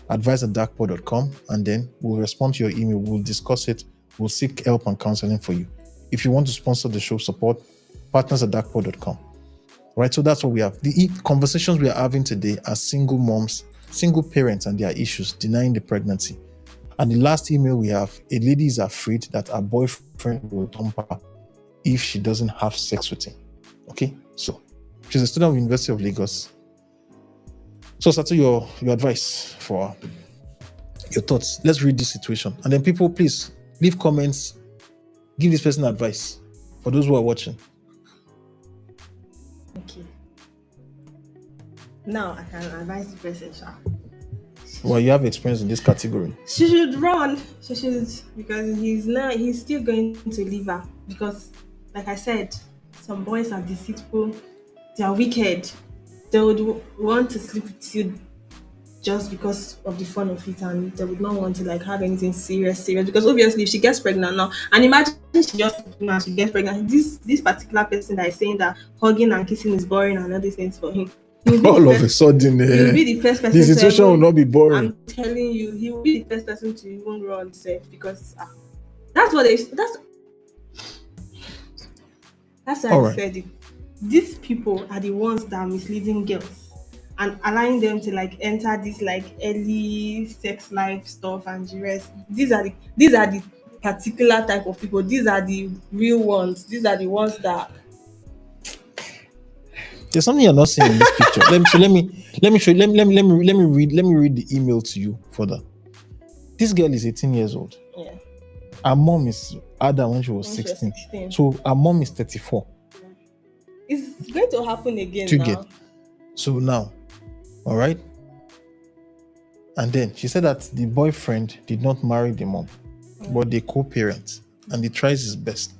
advice@darkpore.com, and then we'll respond to your email. We'll discuss it. We'll seek help and counseling for you. If you want to sponsor the show, support partners@darkpore.com. Right, so that's what we have. The conversations we are having today are single moms, single parents, and their issues, denying the pregnancy. And the last email we have, a lady is afraid that her boyfriend will dump her if she doesn't have sex with him. Okay, so she's a student of the University of Lagos. So Sato, your advice for your thoughts. Let's read this situation, and then people, please leave comments. Give this person advice for those who are watching. Okay. Now I can advise the person. Well, you have experience in this category. She should run. She should, because he's still going to leave her. Because, like I said, some boys are deceitful. They are wicked. They would want to sleep with you just because of the fun of it, and they would not want to have anything serious. Because obviously, if she gets pregnant now, and imagine she gets pregnant, this particular person that is saying that hugging and kissing is boring and all these things for him. All of a sudden, he'll be the first person. The situation will not be boring. I'm telling you, he will be the first person to even run safe, because that's why I said it. These people are the ones that are misleading girls and allowing them to enter this early sex life stuff and the rest. These are the particular type of people. These are the real ones. These are the ones that. There's something you're not seeing in this picture. Let me read the email to you further. This girl is 18 years old. Yeah. Her mom is Ada when she was 16. So her mom is 34. It's going to happen again now. So now, all right. And then she said that the boyfriend did not marry the mom, but they co-parent, and he tries his best.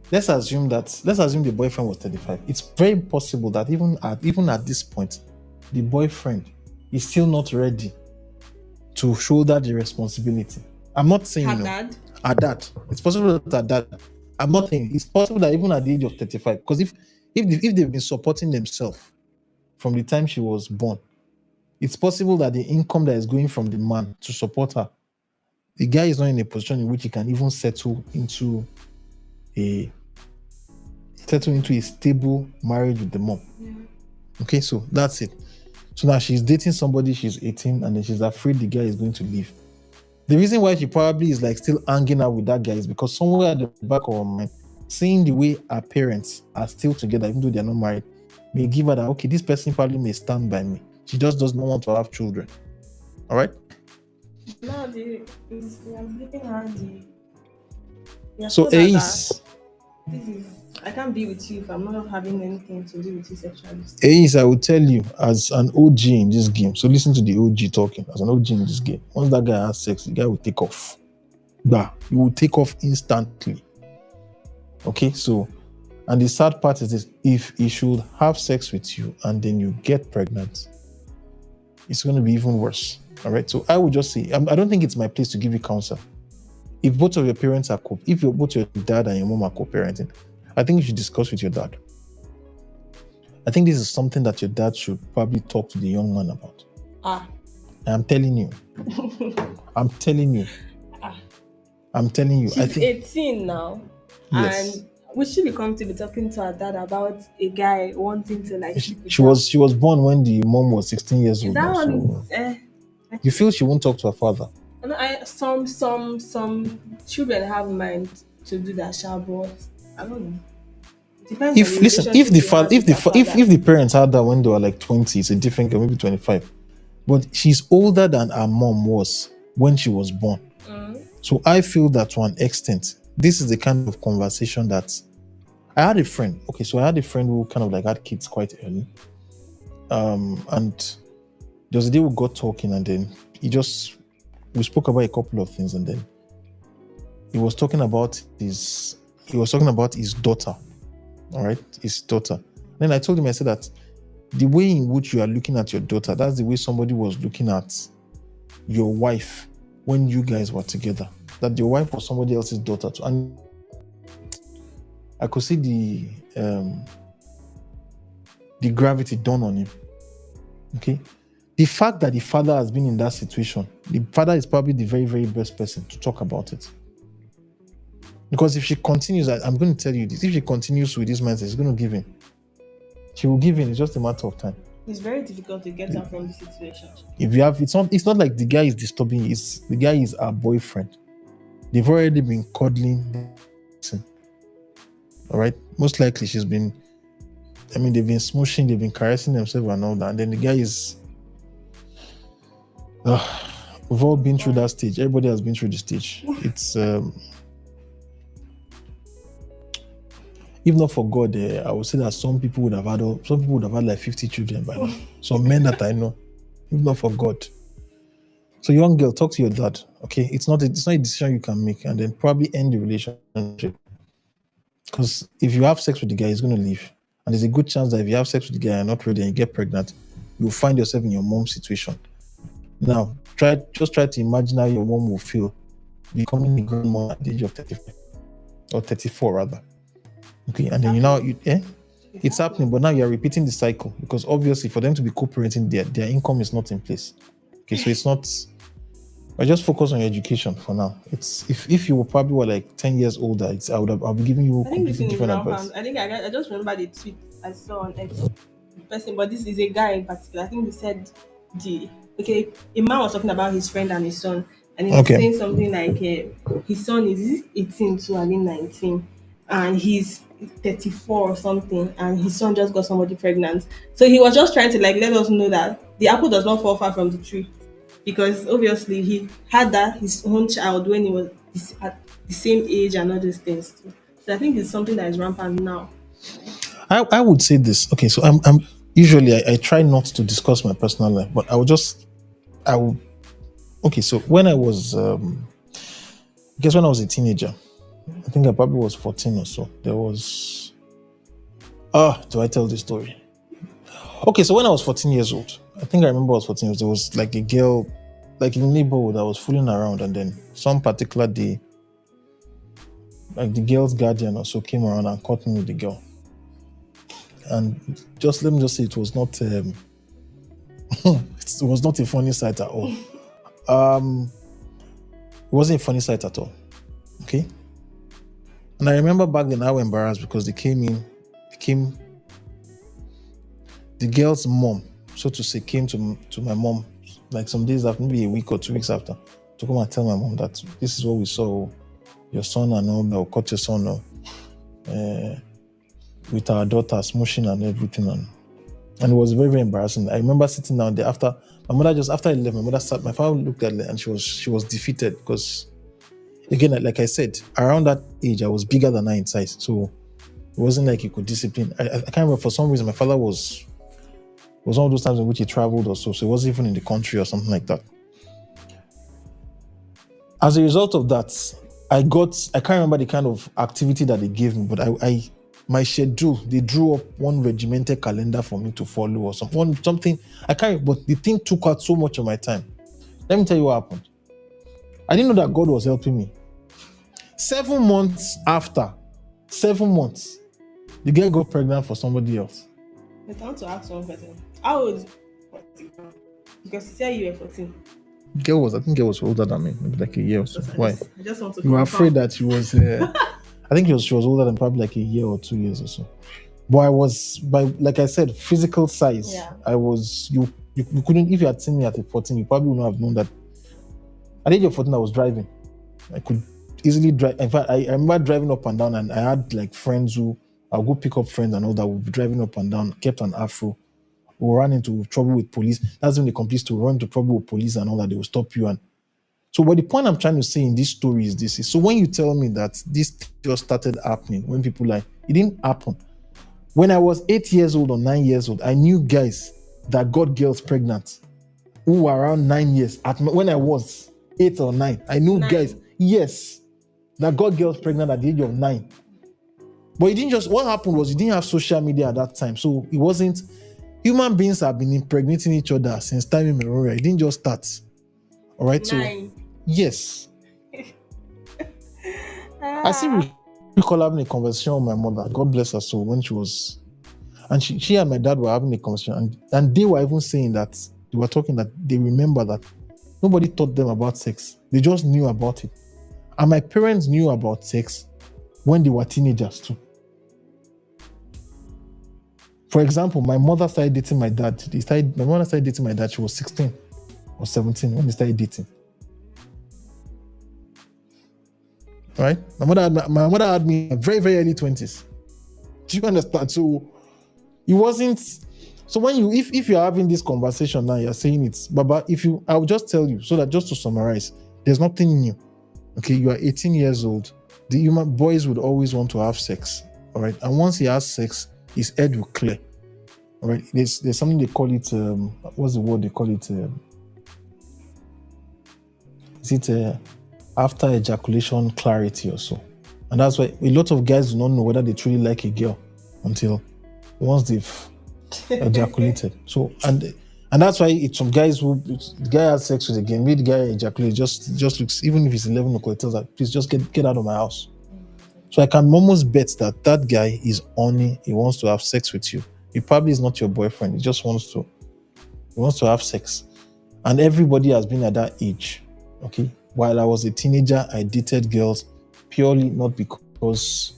Let's assume the boyfriend was 35. It's very possible that even at this point, the boyfriend is still not ready to shoulder the responsibility. I'm not saying at that. It's possible that at that. I'm not saying it's possible that even at the age of 35, because if they've been supporting themselves from the time she was born, it's possible that the income that is going from the man to support her, the guy is not in a position in which he can even settle into a stable marriage with the mom. Yeah. Okay, so that's it. So now she's dating somebody, she's 18, and then she's afraid the guy is going to leave. The reason why she probably is still hanging out with that guy is because somewhere at the back of her mind, seeing the way her parents are still together, even though they're not married, may give her that, okay, this person probably may stand by me. She just does not want to have children. All right? No, I'm giving her the. So Ace. I can't be with you if I'm not having anything to do with you sexually. Ace, I will tell you, as an OG in this game, so listen to the OG talking, as an OG in this game, once that guy has sex, the guy will take off. He will take off instantly. Okay, so, and the sad part is this: if he should have sex with you and then you get pregnant, it's going to be even worse. All right, so I would just say, I don't think it's my place to give you counsel. If both of your parents are both your dad and your mom are co-parenting, I think you should discuss with your dad. I think this is something that your dad should probably talk to the young man about. I'm telling you. I'm telling you. She's 18 now. Yes. And would she be comfortable talking to her dad about a guy wanting to she was born when the mom was 16 years old. That one you feel she won't talk to her father? Some children have mind to do that, but I don't know. Depends if the parents had that when they were 20, it's a different game, maybe 25. But she's older than her mom was when she was born. So I feel that to an extent, this is the kind of conversation that I had a friend. Okay, so I had a friend who kind of had kids quite early. And there was a day we got talking, and then we spoke about a couple of things, and then he was talking about his daughter All right, his daughter. Then I told him, I said that the way in which you are looking at your daughter, that's the way somebody was looking at your wife when you guys were together. That your wife was somebody else's daughter too. And I could see the gravity dawn on him. Okay. The fact that the father has been in that situation, the father is probably the very, very best person to talk about it. Because if she continues, I'm going to tell you this, if she continues with this mindset, she's going to give in. She will give in. It's just a matter of time. It's very difficult to get her from the situation. If you have, it's not like the guy is disturbing you. The guy is our boyfriend. They've already been cuddling. All right. Most likely they've been smooshing, they've been caressing themselves and all that. And then the guy is, we've all been through that stage. Everybody has been through the stage. It's, if not for God, I would say that some people would have had like 50 children by now. Some men that I know, if not for God. So young girl, talk to your dad. Okay, it's not a decision you can make, and then probably end the relationship. Because if you have sex with the guy, he's going to leave, and there's a good chance that if you have sex with the guy and not ready and you get pregnant, you'll find yourself in your mom's situation. Now, try to imagine how your mom will feel becoming a grandma at the age of 35 or 34 rather. Okay, and then it's happening, but now you're repeating the cycle because obviously for them to be co-parenting, their income is not in place. Okay, so it's not. I just focus on your education for now. It's if you were probably like 10 years older, I'll be giving you completely different advice. I think I just remember the tweet I saw on X person, but this is a guy in particular. I think he said a man was talking about his friend and his son, and he was saying something like his son is 18 to 19, and he's 34 or something, and his son just got somebody pregnant. So he was just trying to let us know that the apple does not fall far from the tree, because obviously he had his own child when he was at the same age and all those things too. So I think it's something that is rampant now. I would say this. Okay, so I'm usually I try not to discuss my personal life, but okay, so when I was when I was a teenager, I think I probably was 14 or so. There was do I tell this story? Okay, so when I was 14 years old, I think I remember I was 14 years old, there was like a girl, like in the neighborhood that was fooling around, and then some particular day, like the girl's guardian or so came around and caught me with the girl. And let me say it was not it was not a funny sight at all. It wasn't a funny sight at all. Okay. And I remember back then I was embarrassed because the girl's mom, so to say, came to my mom like some days after, maybe a week or 2 weeks after, to come and tell my mom that this is what we saw, your son and all that, caught your son with our daughter smooshing and everything, and it was very, very embarrassing. I remember sitting down there after I left, my father looked at her and she was defeated because, again, like I said, around that age I was bigger than her in size, so it wasn't like he could discipline. I can't remember, for some reason my father was one of those times in which he traveled or so he wasn't even in the country or something like that. As a result of that, I can't remember the kind of activity that they gave me, but my schedule, they drew up one regimented calendar for me to follow or something. I can't, but the thing took out so much of my time. Let me tell you what happened. I didn't know that God was helping me. 7 months after, the girl got pregnant for somebody else. I want to ask one question. How old? 14? Because you said you were 14. I think girl was older than me, maybe like a year or so. Why? I just want to. You were afraid that she was. I think she was older than probably like a year or 2 years or so. But I was, like I said, physical size. Yeah. I was. You couldn't, if you had seen me at 14, you probably wouldn't have known that. At the age of 14, I was driving. I could easily drive. In fact, I remember driving up and down, and I had like friends who I'll go pick up friends and all that would be driving up and down, kept an afro. We ran into trouble with police. That's when the police to run into trouble with police and all that, they will stop you. And so, but the point I'm trying to say in this story is this: so when you tell me that this just started happening, when people it didn't happen. When I was 8 years old or 9 years old, I knew guys that got girls pregnant who were around 9 years. When I was 8 or 9, I knew guys, yes, that got girls pregnant at the age of 9. But it didn't just, what happened was you didn't have social media at that time. So it wasn't, human beings have been impregnating each other since time immemorial. It didn't just start. All right. So, yes. I still recall having a conversation with my mother, God bless her soul, when she was, and she and my dad were having a conversation, and they were even saying that, they were talking that they remember that nobody taught them about sex. They just knew about it. And my parents knew about sex when they were teenagers too. For example, my mother started dating my dad. My mother started dating my dad. She was 16 or 17 when they started dating. Right? My mother had me in my very, very early 20s. Do you understand? So it wasn't. So when you, if you're having this conversation now, you're saying it's Baba. I'll just tell you, so that just to summarize, there's nothing new. Okay, you are 18 years old. The human boys would always want to have sex. All right, and once he has sex, his head will clear. All right, there's something they call it. What's the word they call it? Is it after ejaculation clarity or so? And that's why a lot of guys do not know whether they truly like a girl until once they've ejaculated. So and that's why it's some guys who the guy has sex with a girl, maybe the guy ejaculates, just looks, even if it's 11 o'clock, it tells her, please just get out of my house. So I can almost bet that guy is horny. He wants to have sex with you. He probably is not your boyfriend. He just wants to have sex. And everybody has been at that age. Okay. While I was a teenager, I dated girls purely not because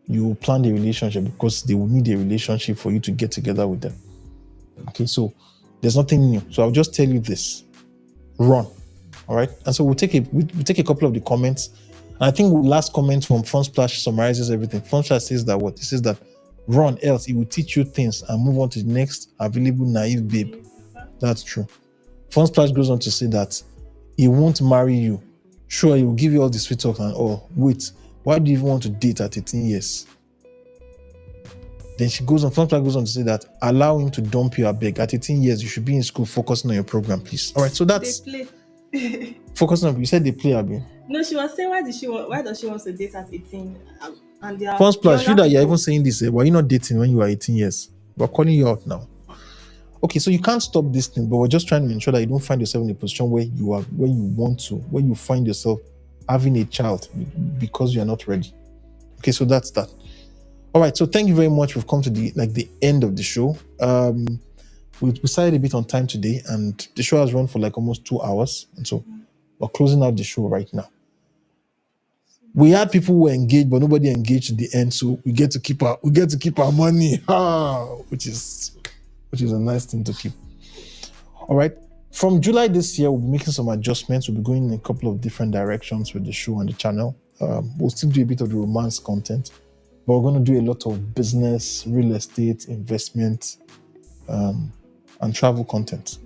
you planned a relationship, because they will need a relationship for you to get together with them. Okay, so there's nothing new. So I'll just tell you this: run. All right. And so we'll take a couple of the comments. And I think the last comment from Front Splash summarizes everything. Front Splash says that what? It says that run, else it will teach you things and move on to the next available naive babe. That's true. Front Splash goes on to say that he won't marry you. Sure, he will give you all the sweet talk and all. Wait, why do you even want to date at 18 years? Then Front Splash goes on to say that allow him to dump you, I beg. At 18 years, you should be in school focusing on your program, please. All right, so that's They play. focusing on. You said they play, Abi. No, she was saying why does she want to date at 18? And they are Front Splash, you that you're people. even saying this, why are you not dating when you are 18 years? We're calling you out now. Okay, so you can't stop this thing, but we're just trying to ensure that you don't find yourself in a position where you find yourself having a child because you're not ready. Okay, so that's that. All right, so thank you very much. We've come to the end of the show. We decided a bit on time today, and the show has run for like almost 2 hours, and so we're closing out the show right now. We had people who were engaged, but nobody engaged at the end, so we get to keep our money, which is a nice thing to keep. All right. From July this year, we'll be making some adjustments. We'll be going in a couple of different directions with the show and the channel. We'll still do a bit of the romance content, but we're going to do a lot of business, real estate, investment, and travel content.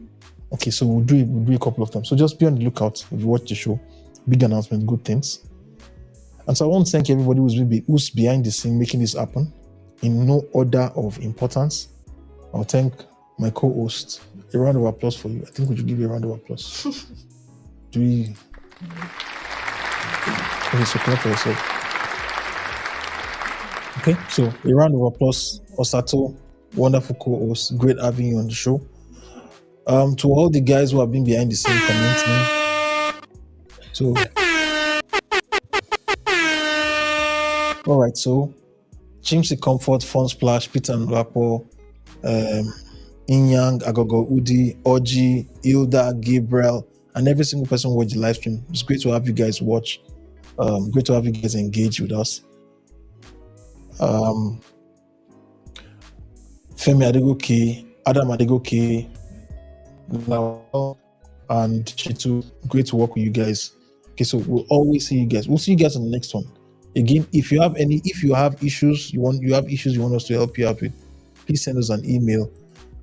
Okay, so we'll do a couple of them. So just be on the lookout if you watch the show. Big announcement, good things. And so I want to thank everybody who's behind the scene making this happen in no order of importance. I'll thank my co-host. A round of applause for you. I think we should give you a round of applause. Okay, so clap for yourself. Okay, so a round of applause. Osato, wonderful co-host. Great having you on the show. To all the guys who have been behind the scene commenting. So, all right, so Chimsy Comfort, Fun Splash, Peter and Darkpore, Inyang, Agogo, Udi, Oji, Hilda, Gabriel, and every single person who watched the live stream. It's great to have you guys watch. Great to have you guys engage with us. Femi Adegoke, Adam Adegoke, and Chitu. Great to work with you guys. Okay, so we'll always see you guys. We'll see you guys on the next one. Again, if you have issues you want us to help you out with, please send us an email,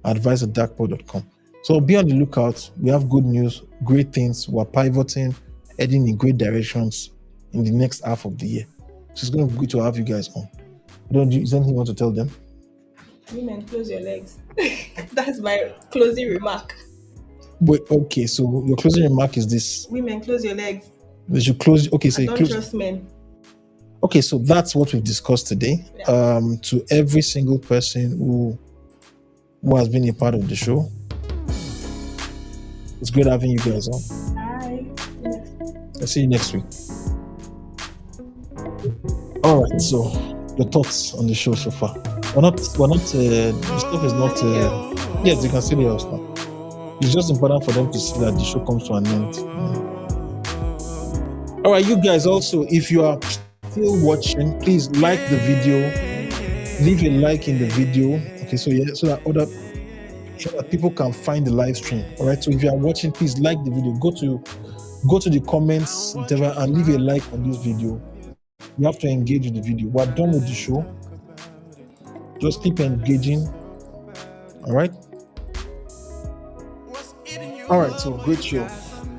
advice@darkpore.com. So be on the lookout. We have good news, great things. We're pivoting, heading in great directions in the next half of the year. So it's going to be good to have you guys on. Is there anything you want to tell them? Women, close your legs. That's my closing remark. Wait, okay, so your closing remark is this. Women, close your legs. They should close. Okay, so Don't trust men. Okay, so that's what we've discussed today. To every single person who has been a part of the show, it's good having you guys on. Bye. I'll see you next week. All right, so your thoughts on the show so far? The stuff is not, yes, you can see the house now. It's just important for them to see that the show comes to an end. All right, you guys also, if you are still watching, please like the video, leave a like in the video. Okay, so that people can find the live stream. All right, so if you are watching, please like the video. Go to the comments, whatever, and leave a like on this video. You have to engage with the video. We're done with the show. Just keep engaging. All right. All right. So great show.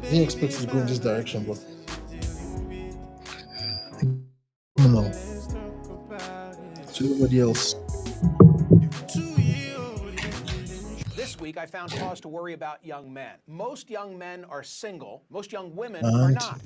Didn't expect it to go in this direction, but no. To everybody else. This week, I found cause to worry about young men. Most young men are single. Most young women are not.